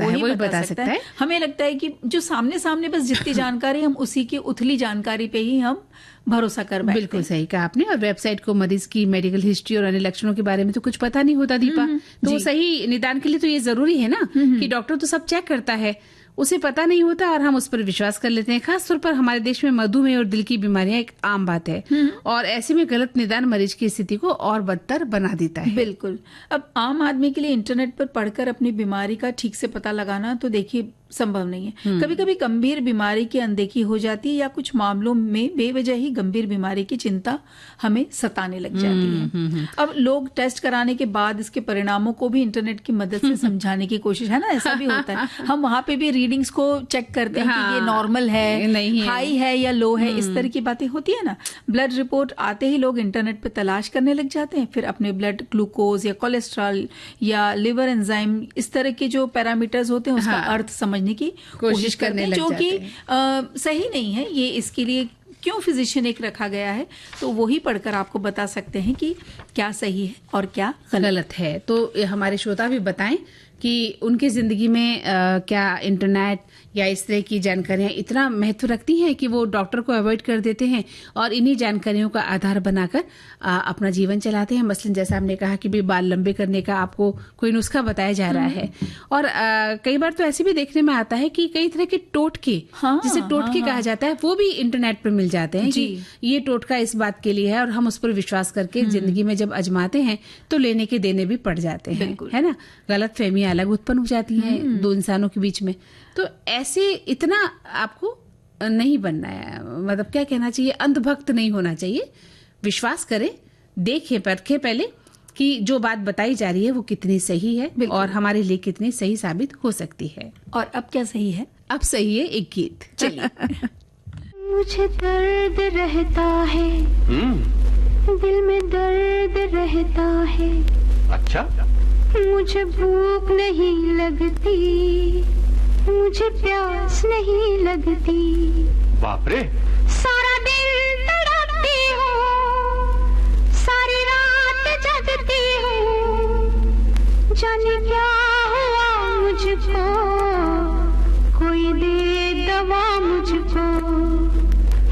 ही बता सकता है। हमें लगता है कि जो सामने सामने बस जितनी जानकारी, हम उसी की उथली जानकारी पे ही हम भरोसा कर बैठते। बिल्कुल सही कहा आपने। और वेबसाइट को मरीज की मेडिकल हिस्ट्री और अन्य लक्षणों के बारे में तो कुछ पता नहीं होता दीपा, तो सही निदान के लिए तो ये जरूरी है ना कि डॉक्टर तो सब चेक करता है, उसे पता नहीं होता और हम उस पर विश्वास कर लेते हैं। खास तौर पर हमारे देश में मधुमेह और दिल की बीमारियां एक आम बात है और ऐसे में गलत निदान मरीज की स्थिति को और बदतर बना देता है। बिल्कुल। अब आम आदमी के लिए इंटरनेट पर पढ़कर अपनी बीमारी का ठीक से पता लगाना तो देखिए संभव नहीं है। कभी कभी गंभीर बीमारी की अनदेखी हो जाती है या कुछ मामलों में बेवजह ही गंभीर बीमारी की चिंता हमें सताने लग जाती है। अब लोग टेस्ट कराने के बाद इसके परिणामों को भी इंटरनेट की मदद से समझाने की कोशिश, है ना, ऐसा भी होता है। हम वहां पे भी रीडिंग्स को चेक करते हैं कि ये नॉर्मल है, नहीं है, हाई है या लो है, इस तरह की बातें होती है ना। ब्लड रिपोर्ट आते ही लोग इंटरनेट पे तलाश करने लग जाते हैं, फिर अपने ब्लड ग्लूकोज या कोलेस्ट्रॉल या लिवर एंजाइम, इस तरह के जो पैरामीटर्स होते हैं उसका अर्थ समझने की कोशिश करते हैं, जो कि सही नहीं है। ये इसके लिए क्यों फिजिशियन एक रखा गया है, तो वो ही पढ़कर आपको बता सकते हैं कि क्या सही है और क्या गलत है। तो हमारे श्रोता भी बताएं कि उनके जिंदगी में क्या इंटरनेट या इस तरह की जानकारियां इतना महत्व रखती हैं कि वो डॉक्टर को अवॉइड कर देते हैं और इन्हीं जानकारियों का आधार बनाकर अपना जीवन चलाते हैं। मसलन जैसा हमने कहा कि भी बाल लंबे करने का आपको कोई नुस्खा बताया जा रहा है, और कई बार तो ऐसे भी देखने में आता है कि कई तरह के टोटके, जिसे टोटके कहा जाता है, वो भी इंटरनेट पर मिल जाते हैं कि ये टोटका इस बात के लिए है, और हम उस पर विश्वास करके जिंदगी में जब आजमाते हैं तो लेने के देने भी पड़ जाते हैं, है ना। गलत फहमियां अलग उत्पन्न हो जाती हैं दो इंसानों के बीच में। तो ऐसे इतना आपको नहीं बनना है, मतलब क्या कहना चाहिए, अंधभक्त नहीं होना चाहिए। विश्वास करें, देखें, परखें पहले कि जो बात बताई जा रही है वो कितनी सही है और हमारे लिए कितनी सही साबित हो सकती है। और अब क्या सही है? अब सही है एक गीत, चलिए। मुझे दर्द रहता है, दिल में दर्द रहता है। अच्छा, मुझे भूख नहीं लगती, मुझे प्यास नहीं लगती। बाप रे। सारा दिन तड़पती हूँ, सारी रात जगती हूँ। जाने क्या हुआ मुझको, कोई दे दवा मुझको।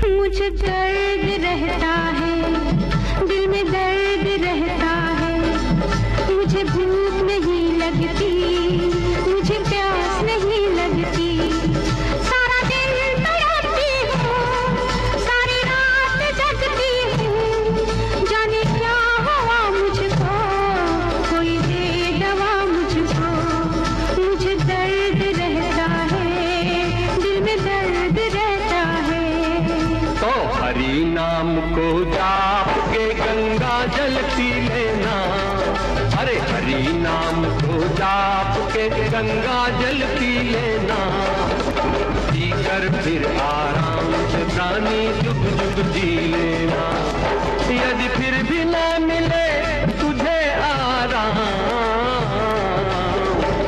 मुझे दर्द रहता है, दिल में दर्द रहता है। मुझे भूख नहीं लगती, मुझे प्यास नहीं लगती। सारा दिन तड़पती हूँ, सारी रात जगती हूँ। जाने क्या हुआ मुझको, कोई दे दवा मुझको। मुझे दर्द रहता है, दिल में दर्द रहता है। तो हरि नाम को जाप के गंगा जल पी लेना। अरे हरि नाम को जाप के गंगा जल पी लेना। पीकर फिर आराम से प्राणी जुग जुग जी लेना। यदि फिर भी ना मिले तुझे आराम,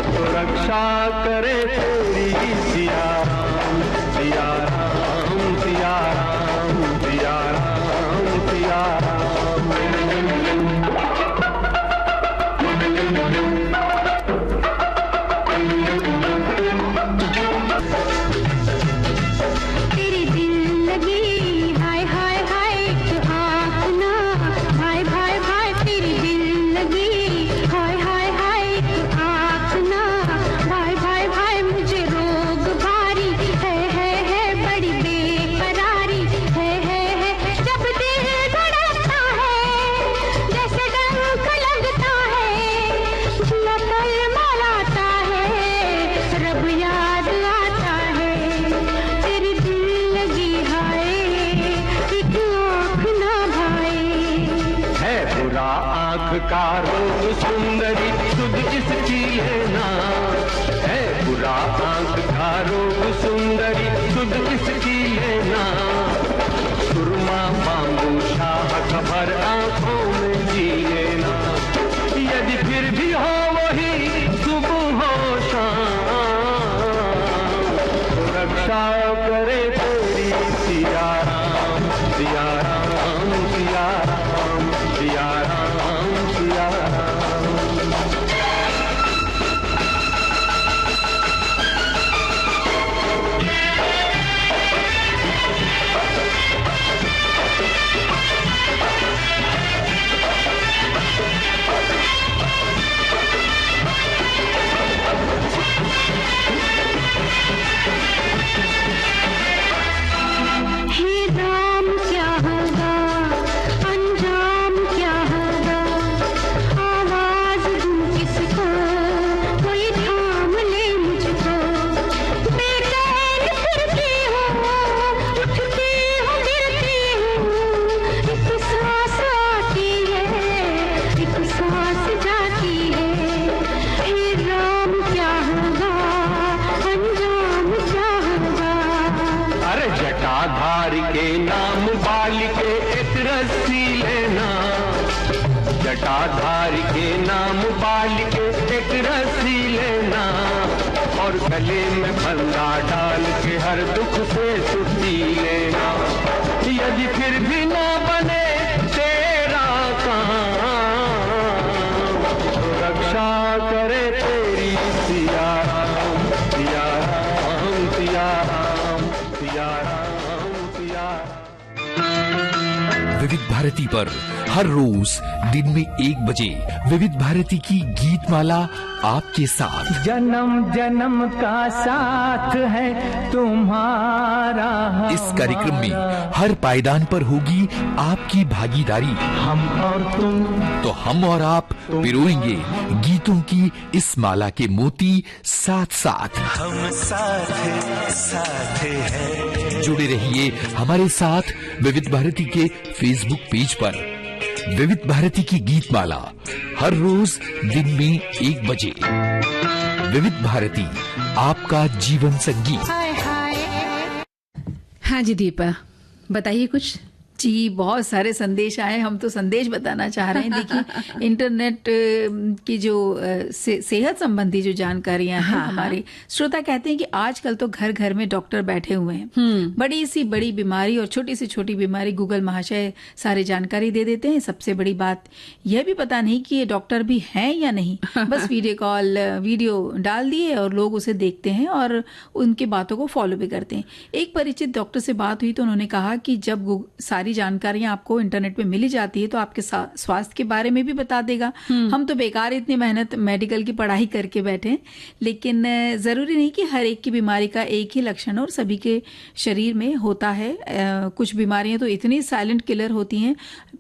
तो रक्षा करे तेरी सिया राम, सिया राम, सिया राम, सिया राम, सिया राम। तेरी दिल लगी हाय हाय हाय, एक आँख ना भाई भाई भाई। तेरी दिल लगी हाय हाय हाय, एक आँख ना भाई भाई भाई। मुझे रोग भारी है बड़ी बेकरारी है। जब दिल धड़कता है, जैसे डंक लगता है। जिया कलमा लाता है, रब याद आता है। तेरी दिल लगी हाय, एक आँख ना भाई। है बुरा आँख का रोग सुंदरी सुध इसकी लेना। है बुरा आँख का रोग सुंदरी सुध इसकी लेना। सुरमा बांबू शाह खबर आँखों में जी लेना। यदि फिर भी हो वही सुबह हो शाम, तो रक्षा करे तेरी सिया राम, सिया राम, सिया राम, सिया राम, सिया राम। हे राम क्या होगा, अंजाम क्या होगा। आवाज दूं किसको, कोई थाम ले मुझको। बेचैन फिरती हूँ, उठती हूँ गिरती हूँ। एक सांस आती है, एक सांस जाती है। हे राम क्या होगा, अंजाम क्या होगा। अरे जटाधारी के नाम बाल के एक रस्सी लेना। जटाधारी के नाम बाल के एक रस्सी लेना। और गले में फंदा डाल के हर दुख से छुट्टी लेना। यदि फिर भी ना बने तेरा काम, तो रक्षा करे तेरी विविध भारती पर हर रोज दिन में 1 बजे विविध भारती की गीत माला आपके साथ। जन्म जन्म का साथ है तुम्हारा। इस कार्यक्रम में हर पायदान पर होगी आपकी भागीदारी। हम और तुम, तो हम और आप पिरोएंगे गीतों की इस माला के मोती साथ साथ। हम साथ हैं। जुड़े रहिए हमारे साथ विविध भारती के फेसबुक पेज पर। विविध भारती की गीत माला हर रोज दिन में 1 बजे। विविध भारती, आपका जीवन संगीत। हाँ जी दीपा, बताइए कुछ। जी, बहुत सारे संदेश आए। हम तो संदेश बताना चाह रहे हैं। देखिए, इंटरनेट की जो सेहत संबंधी जो जानकारियां हैं, हमारे श्रोता कहते हैं कि आजकल तो घर घर में डॉक्टर बैठे हुए हैं। बड़ी सी बड़ी बीमारी और छोटी सी छोटी बीमारी गूगल महाशय सारी जानकारी दे देते हैं। सबसे बड़ी बात यह भी पता नहीं कि ये डॉक्टर भी हैं या नहीं। बस वीडियो डाल दिए और लोग उसे देखते हैं और उनकी बातों को फॉलो भी करते हैं। एक परिचित डॉक्टर से बात हुई तो उन्होंने कहा कि जब सारी जानकारियां आपको इंटरनेट पे मिली जाती है तो आपके स्वास्थ्य के बारे में भी बता देगा। हम तो बेकार इतनी मेहनत मेडिकल की पढ़ाई करके बैठे हैं, लेकिन जरूरी नहीं कि हर एक की बीमारी का एक ही लक्षण और सभी के शरीर में होता है। कुछ बीमारियां तो इतनी साइलेंट किलर होती हैं,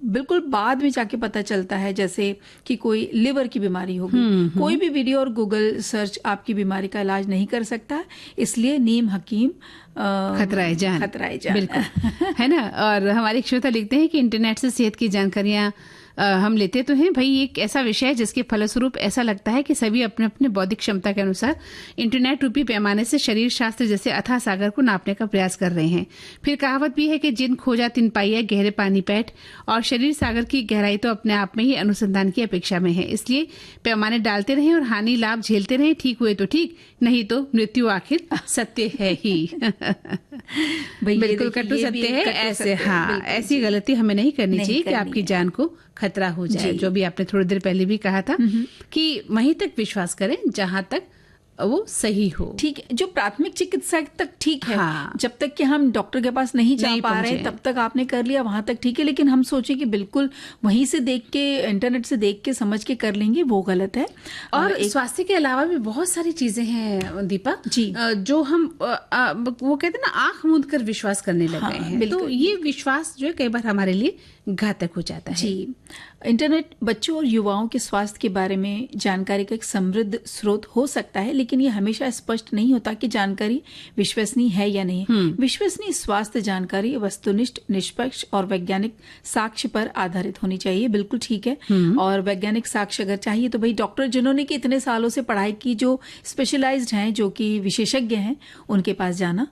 बिल्कुल बाद में जाके पता चलता है, जैसे कि कोई लिवर की बीमारी होगी। कोई भी वीडियो और गूगल सर्च आपकी बीमारी का इलाज नहीं कर सकता, इसलिए नीम हकीम खतराए जान बिल्कुल है ना। और हमारे श्रोता लिखते हैं कि इंटरनेट से सेहत की जानकारियां हम लेते तो हैं भाई। एक ऐसा विषय है जिसके फलस्वरूप ऐसा लगता है कि सभी अपने अपने बौद्धिक क्षमता के अनुसार इंटरनेट रूपी पैमाने से शरीर शास्त्र जैसे अथाह सागर को नापने का प्रयास कर रहे हैं। फिर कहावत भी है कि जिन खोजा तिन पाइया, गहरे पानी पैठ। और शरीर सागर की गहराई तो अपने आप में ही अनुसंधान की अपेक्षा में है। इसलिए पैमाने डालते रहें और हानि लाभ झेलते रहें। ठीक हुए तो ठीक, नहीं तो मृत्यु आखिर सत्य है ही। बिल्कुल कटु सत्य है। ऐसे ऐसी गलती हमें नहीं करनी चाहिए कि आपकी जान को खतरा हो जाए। जो भी आपने थोड़ी देर पहले भी कहा था कि वहीं तक विश्वास करें जहां तक वो सही हो। ठीक है, जो प्राथमिक चिकित्सा तक ठीक है। जब तक कि हम डॉक्टर के पास नहीं जा पा रहे तब तक आपने कर लिया, वहां तक ठीक है। लेकिन हम सोचे कि बिल्कुल वहीं से देख के, इंटरनेट से देख के समझ के कर लेंगे, वो गलत है। और स्वास्थ्य के अलावा भी बहुत सारी चीजें हैं दीपा जी, जो हम वो कहते हैं ना, आंख मूंद कर विश्वास करने लग गए हैं। तो ये विश्वास जो है कई बार हमारे लिए घातक हो जाता है। जी, इंटरनेट बच्चों और युवाओं के स्वास्थ्य के बारे में जानकारी का एक समृद्ध स्रोत हो सकता है, लेकिन ये हमेशा स्पष्ट नहीं होता कि जानकारी विश्वसनीय है या नहीं। विश्वसनीय स्वास्थ्य जानकारी वस्तुनिष्ठ, निष्पक्ष और वैज्ञानिक साक्ष्य पर आधारित होनी चाहिए। बिल्कुल ठीक है। और वैज्ञानिक साक्ष्य अगर चाहिए तो भाई डॉक्टर जिन्होंने कि इतने सालों से पढ़ाई की, जो स्पेशलाइज्ड हैं, जो कि विशेषज्ञ हैं, उनके पास जाना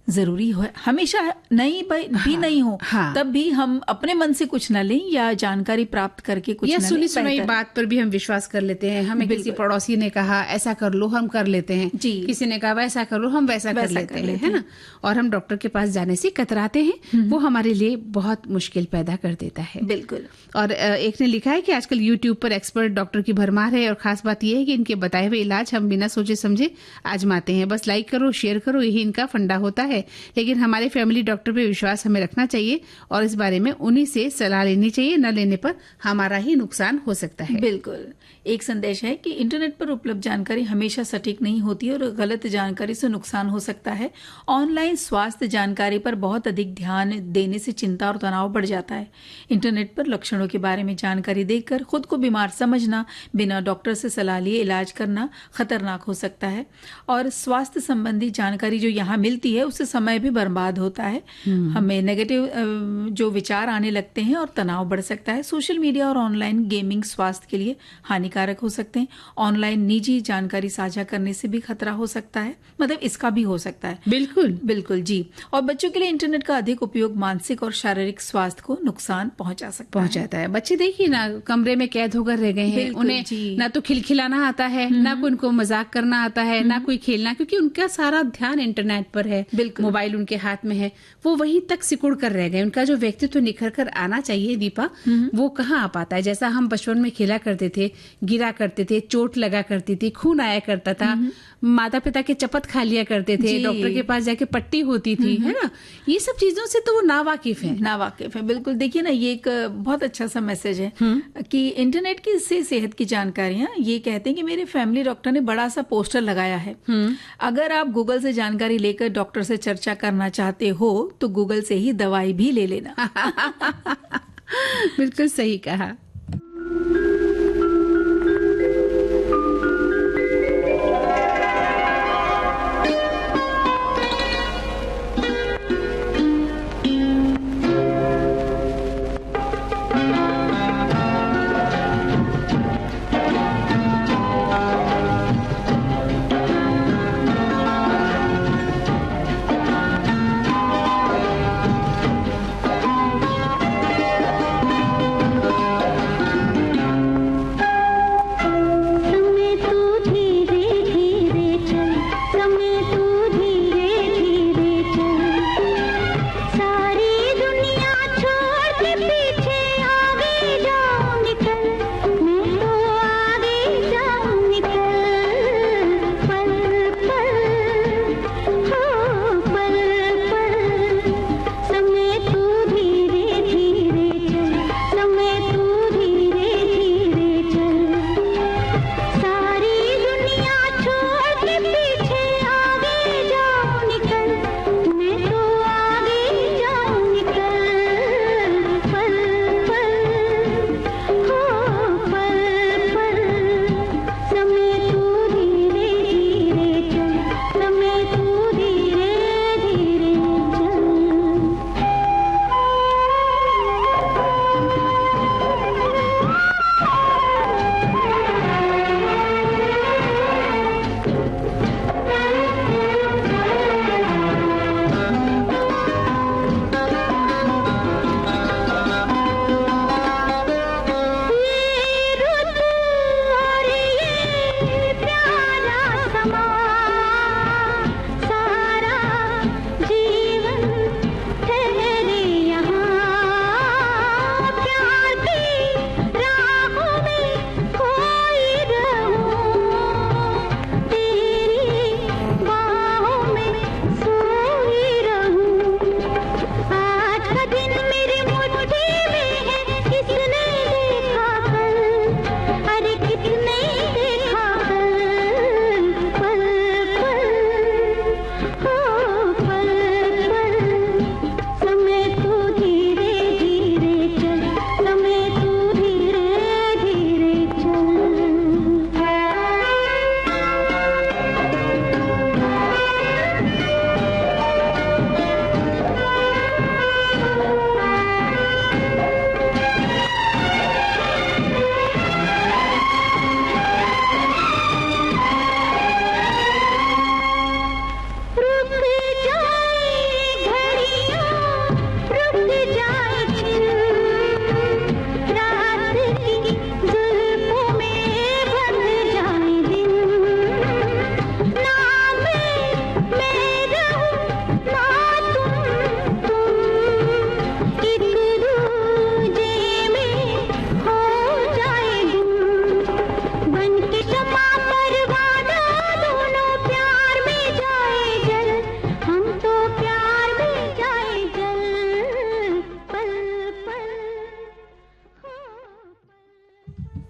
जरूरी हो। हमेशा नहीं भी नहीं हो तब भी हम अपने मन से कुछ न लें या जानकारी प्राप्त करके कुछ या न सुनी सुनाई बात पर भी हम विश्वास कर लेते हैं। हमें किसी पड़ोसी ने कहा ऐसा कर लो, हम कर लेते हैं। किसी ने कहा वैसा कर लो, हम वैसा कर लेते हैं, है ना। और हम डॉक्टर के पास जाने से कतराते हैं। वो हमारे लिए बहुत मुश्किल पैदा कर देता है। बिल्कुल। और एक ने लिखा है कि आजकल यूट्यूब पर एक्सपर्ट डॉक्टर की भरमार है और खास बात यह है कि इनके बताए हुए इलाज हम बिना सोचे समझे आजमाते हैं। बस लाइक करो, शेयर करो, यही इनका फंडा होता है। लेकिन हमारे फैमिली डॉक्टर पे विश्वास हमें रखना चाहिए और इस बारे में उन्हीं से सलाह लेनी चाहिए। न लेने पर हमारा ही नुकसान हो सकता है। बिल्कुल। एक संदेश है कि इंटरनेट पर उपलब्ध जानकारी हमेशा सटीक नहीं होती और गलत जानकारी से नुकसान हो सकता है। ऑनलाइन स्वास्थ्य जानकारी पर बहुत अधिक ध्यान देने से चिंता और तनाव बढ़ जाता है। इंटरनेट पर लक्षणों के बारे में जानकारी देखकर खुद को बीमार समझना, बिना डॉक्टर से सलाह लिए इलाज करना खतरनाक हो सकता है। और स्वास्थ्य संबंधी जानकारी जो यहाँ मिलती है उससे समय भी बर्बाद होता है। हमें नेगेटिव जो विचार आने लगते हैं और तनाव बढ़ सकता है। सोशल मीडिया और ऑनलाइन गेमिंग स्वास्थ्य के लिए हानिकारक हो सकते हैं। ऑनलाइन निजी जानकारी साझा करने से भी खतरा हो सकता है, मतलब इसका भी हो सकता है। बिल्कुल बिल्कुल जी। और बच्चों के लिए इंटरनेट का अधिक उपयोग मानसिक और शारीरिक स्वास्थ्य को नुकसान पहुंचाता है। बच्चे देखिए ना, कमरे में कैद होकर रह गए हैं। उन्हें ना तो खिलखिलाना आता है, ना कोई उनको मजाक करना आता है, ना कोई खेलना, क्योंकि उनका सारा ध्यान इंटरनेट पर है। बिल्कुल। मोबाइल उनके हाथ में है, वो वहीं तक सिकुड़ कर रह गए। उनका जो व्यक्तित्व निखर कर आना चाहिए दीपा, वो कहाँ आ पाता है। जैसा हम बचपन में खेला करते थे, गिरा करते थे, चोट लगा करती थी, खून आया करता था, माता पिता के चपत खा लिया करते थे, डॉक्टर के पास जाके पट्टी होती थी, है ना। ये सब चीजों से तो वो नावाकिफ है। नावाकिफ है, बिल्कुल। देखिए ना, ये एक बहुत अच्छा सा मैसेज है कि इंटरनेट की से सेहत की जानकारियां, ये कहते हैं कि मेरे फैमिली डॉक्टर ने बड़ा सा पोस्टर लगाया है, अगर आप गूगल से जानकारी लेकर डॉक्टर से चर्चा करना चाहते हो तो गूगल से ही दवाई भी ले लेना। बिल्कुल सही कहा।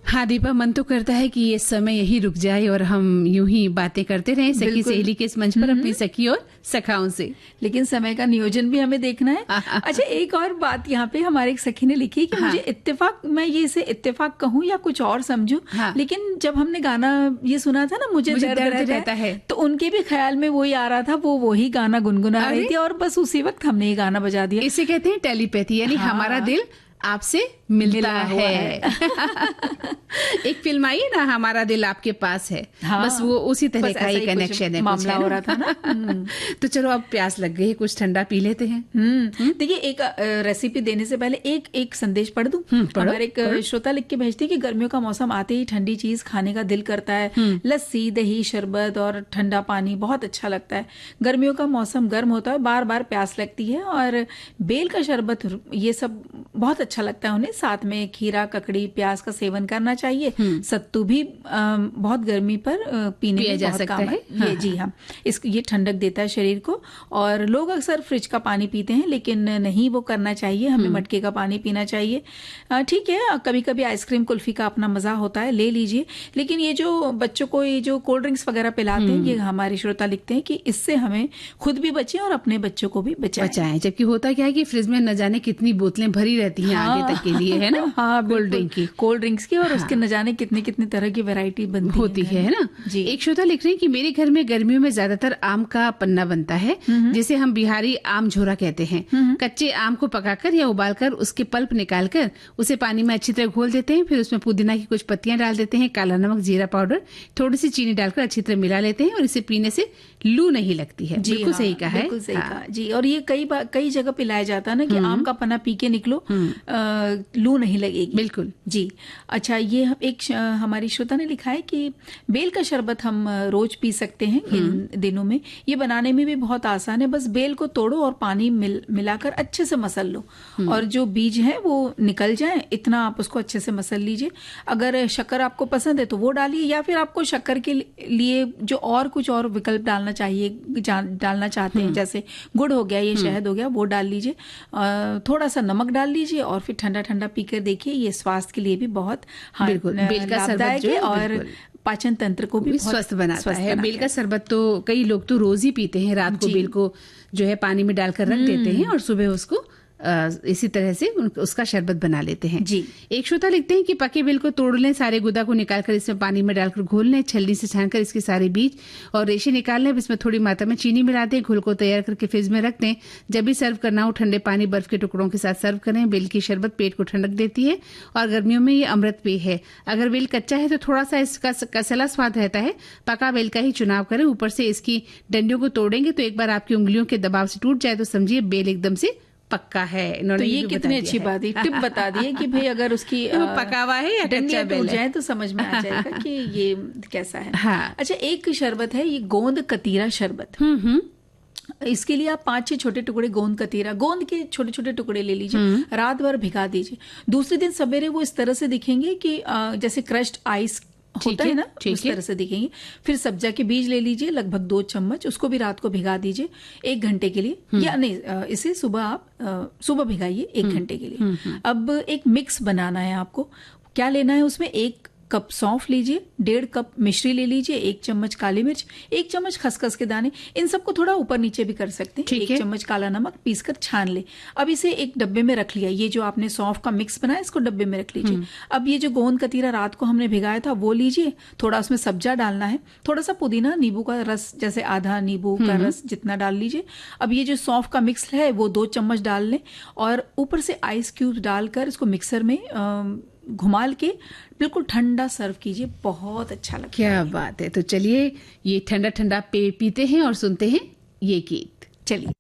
हाँ दीपा, मन तो करता है कि ये समय यही रुक जाए और हम यूं ही बातें करते रहें सखी सहेली के इस मंच पर अपनी सखी और सखाओं से। लेकिन समय का नियोजन भी हमें देखना है। अच्छा, एक और बात यहाँ पे हमारे एक सखी ने लिखी कि मुझे इत्तेफाक, मैं ये इसे इत्तेफाक कहूँ या कुछ और समझूं, लेकिन जब हमने गाना ये सुना था ना, मुझे दर्द रहता है, तो उनके भी ख्याल में वही आ रहा था, वो वही गाना गुनगुना रही थी और बस उसी वक्त हमने ये गाना बजा दिया। इसे कहते हैं टेलीपैथी, यानी हमारा दिल आपसे मिलता है। एक फिल्म आई है ना, हमारा दिल आपके पास है। हाँ, बस वो उसी तरह बस का ऐसा ही ही कुछ कनेक्शन है, मामला कुछ है हो रहा था ना। तो चलो, अब प्यास लग गई है, कुछ ठंडा पी लेते हैं। देखिए, एक रेसिपी देने से पहले एक संदेश पढ़ दूं। हमारे एक श्रोता लिख के भेजती कि गर्मियों का मौसम आते ही ठंडी चीज खाने का दिल करता है। लस्सी, दही, शरबत और ठंडा पानी बहुत अच्छा लगता है। गर्मियों का मौसम गर्म होता है, बार बार प्यास लगती है, और बेल का शरबत, ये सब बहुत अच्छा लगता है उन्हें। साथ में खीरा, ककड़ी, प्याज का सेवन करना चाहिए। सत्तू भी बहुत गर्मी पर पीने में जा बहुत सकता काम है। ये जी हाँ, ये ठंडक देता है शरीर को। और लोग अक्सर फ्रिज का पानी पीते हैं, लेकिन नहीं वो करना चाहिए। हमें मटके का पानी पीना चाहिए। ठीक है, कभी कभी आइसक्रीम, कुल्फी का अपना मजा होता है, ले लीजिए, लेकिन ये जो बच्चों को ये जो कोल्ड ड्रिंक्स वगैरह पिलाते हैं, ये हमारे श्रोता लिखते हैं कि इससे हमें खुद भी बचें और अपने बच्चों को भी बचाएं। जबकि होता क्या है कि फ्रिज में न जाने कितनी बोतलें भरी रहती हैं आगे तक के लिए, है ना। हाँ, कोल्ड ड्रिंक्स की और उसके न जाने कितनी तरह की वैरायटी बनती होती है ना जी। एक श्रोता लिख रहे हैं कि मेरे घर में गर्मियों में ज्यादातर आम का पन्ना बनता है, जिसे हम बिहारी आम झोरा कहते हैं। कच्चे आम को पकाकर या उबालकर उसके पल्प निकालकर उसे पानी में अच्छी तरह घोल देते हैं, फिर उसमें पुदीना की कुछ पत्तियां डाल देते हैं, काला नमक, जीरा पाउडर, थोड़ी सी चीनी डालकर अच्छी तरह मिला लेते हैं, और इसे पीने से लू नहीं लगती है। बिल्कुल सही कहा है, बिल्कुल सही कहा जी। और ये कई जगह पिलाया जाता है ना कि आम का पन्ना पी के निकलो, लू नहीं लगेगी। बिल्कुल जी। अच्छा, ये एक हमारी श्रोता ने लिखा है कि बेल का शरबत हम रोज पी सकते हैं इन दिनों में। ये बनाने में भी बहुत आसान है। बस बेल को तोड़ो और पानी मिलाकर अच्छे से मसल लो, और जो बीज है वो निकल जाए, इतना आप उसको अच्छे से मसल लीजिए। अगर शक्कर आपको पसंद है तो वो डालिए, या फिर आपको शक्कर के लिए जो और कुछ और विकल्प डालना चाहते हैं, जैसे गुड़ हो गया, ये शहद हो गया, वो डाल लीजिए। थोड़ा सा नमक डाल लीजिए, और फिर ठंडा ठंडा पीकर देखिए। ये स्वास्थ्य के लिए भी बहुत लाभदायक है, और पाचन तंत्र को भी स्वस्थ बनाता है। बेल का शरबत तो कई लोग तो रोज ही पीते हैं। रात को बेल को जो है पानी में डालकर रख देते हैं, और सुबह उसको इसी तरह से उसका शरबत बना लेते हैं जी। एक श्रोता लिखते हैं कि पके बेल को तोड़ लें, सारे गुदा को निकालकर इसमें पानी में डालकर घोल लें, छलनी से छानकर इसके सारे बीज और रेशे निकाल लें, इसमें थोड़ी मात्रा में चीनी मिला दें, घोल को तैयार करके फ्रिज में रख दें। जब भी सर्व करना हो ठंडे पानी, बर्फ के टुकड़ों के साथ सर्व करें। बेल की शरबत पेट को ठंडक देती है और गर्मियों में ये अमृत पेय है। अगर बेल कच्चा है तो थोड़ा सा इसका कसला स्वाद रहता है, पका बेल का ही चुनाव करें। ऊपर से इसकी डंडियों को तोड़ेंगे तो एक बार आपकी उंगलियों के दबाव से टूट जाए तो समझिए बेल एकदम से पक्का है। तो ये कितनी अच्छी बात है, टिप बता दी है कि भाई अगर उसकी पका हुआ है या कच्चा बेल जाए तो समझ में आ जाएगा कि ये कैसा है। हाँ। अच्छा, एक शरबत है ये गोंद कतीरा शरबत। इसके लिए आप 5-6 छोटे टुकड़े गोंद के छोटे छोटे टुकड़े ले लीजिए, रात भर भिगा दीजिए। दूसरे दिन सवेरे वो इस तरह से दिखेंगे कि जैसे क्रश्ड आइस होता है ना, उस तरह से दिखेंगे। फिर सब्जा के बीज ले लीजिए, लगभग 2 चम्मच, उसको भी रात को भिगा दीजिए 1 घंटे के लिए, या नहीं, इसे सुबह भिगाइए 1 घंटे के लिए। अब एक मिक्स बनाना है आपको। क्या लेना है उसमें? 1 कप सौंफ लीजिए, 1.5 कप मिश्री ले लीजिए, 1 चम्मच काली मिर्च, 1 चम्मच खसखस के दाने, इन सबको थोड़ा ऊपर नीचे भी कर सकते हैं। 1 चम्मच काला नमक पीसकर छान ले। अब इसे एक डब्बे में रख लिया। ये जो आपने सौंफ का मिक्स बनाया इसको डब्बे में रख लीजिए। अब ये जो गोंद कतीरा रात को हमने भिगाया था वो लीजिए, थोड़ा उसमें सब्जा डालना है, थोड़ा सा पुदीना, नींबू का रस, जैसे आधा नींबू का रस जितना डाल लीजिए। अब ये जो सौंफ का मिक्स है वो 2 चम्मच डाल लें, और ऊपर से आइस क्यूब डालकर इसको मिक्सर में घुमाल के बिल्कुल ठंडा सर्व कीजिए। बहुत अच्छा लगता है। क्या बात है। तो चलिए ये ठंडा ठंडा पेय पीते हैं और सुनते हैं ये गीत। चलिए।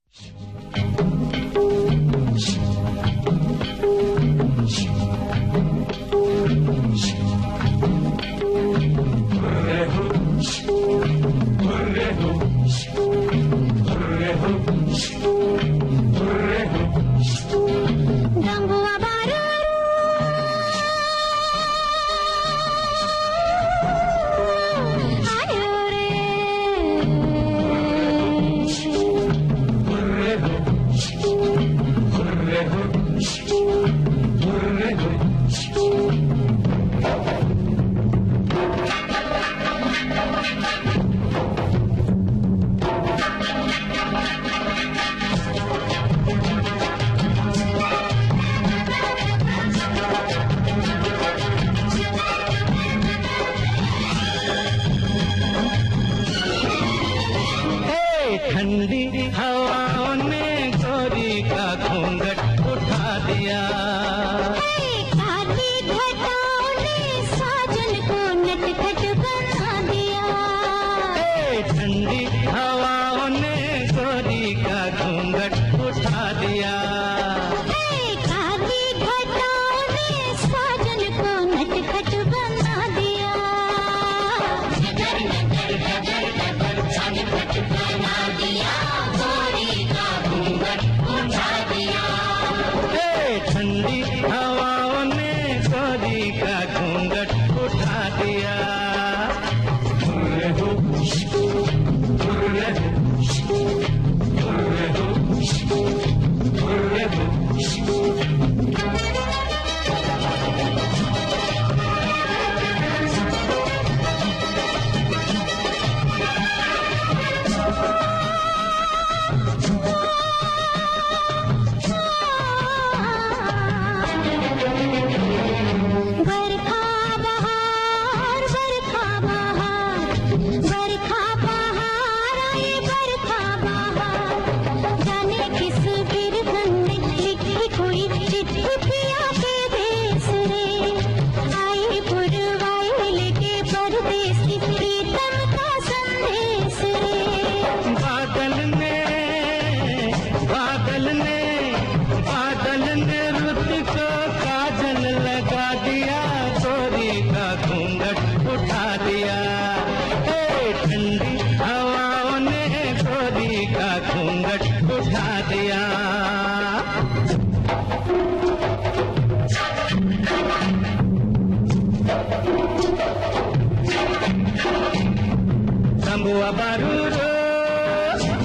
बारूरो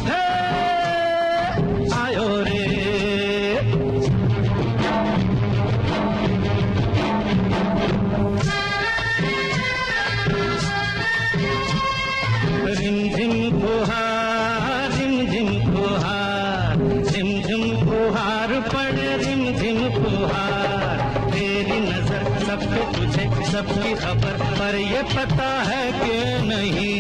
हे आयो रे रिम झिम फुहार पड़े रिम झिम फुहार तेरी नजर सब पे तुझे सबकी खबर पर ये पता है कि नहीं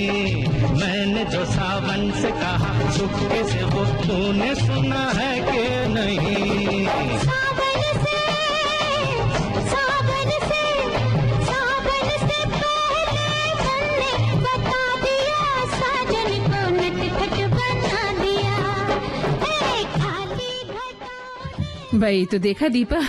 मैंने जो सावन से कहा चुपके से वो तूने सुना है कि नहीं सावन से पहले हमने बता दिया साजन को नटखट बना दिया खाली घटा भाई तो देखा दीपा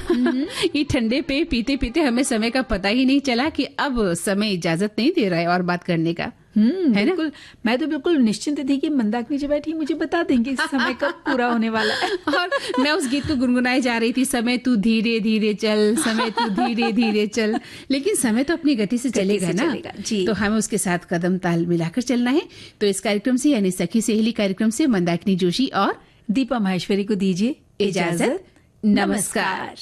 ये ठंडे पे पीते पीते हमें समय का पता ही नहीं चला कि अब समय इजाजत नहीं दे रहा है और बात करने का है ना। बिल्कुल, मैं तो बिल्कुल निश्चिंत थी कि मंदाकिनी जी बैठी मुझे बता देंगे इस समय कब पूरा होने वाला है। और मैं उस गीत को गुनगुनाए जा रही थी, समय तू धीरे धीरे चल, समय तू धीरे धीरे चल, लेकिन समय तो अपनी गति से चलेगा ना जी। तो हमें उसके साथ कदम ताल मिलाकर चलना है। तो इस कार्यक्रम से यानी सखी सहेली कार्यक्रम से मंदाकिनी जोशी और दीपा माहेश्वरी को दीजिए इजाजत। नमस्कार।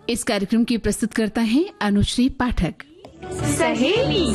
इस कार्यक्रम की प्रस्तुत करता है अनुश्री पाठक। सहेली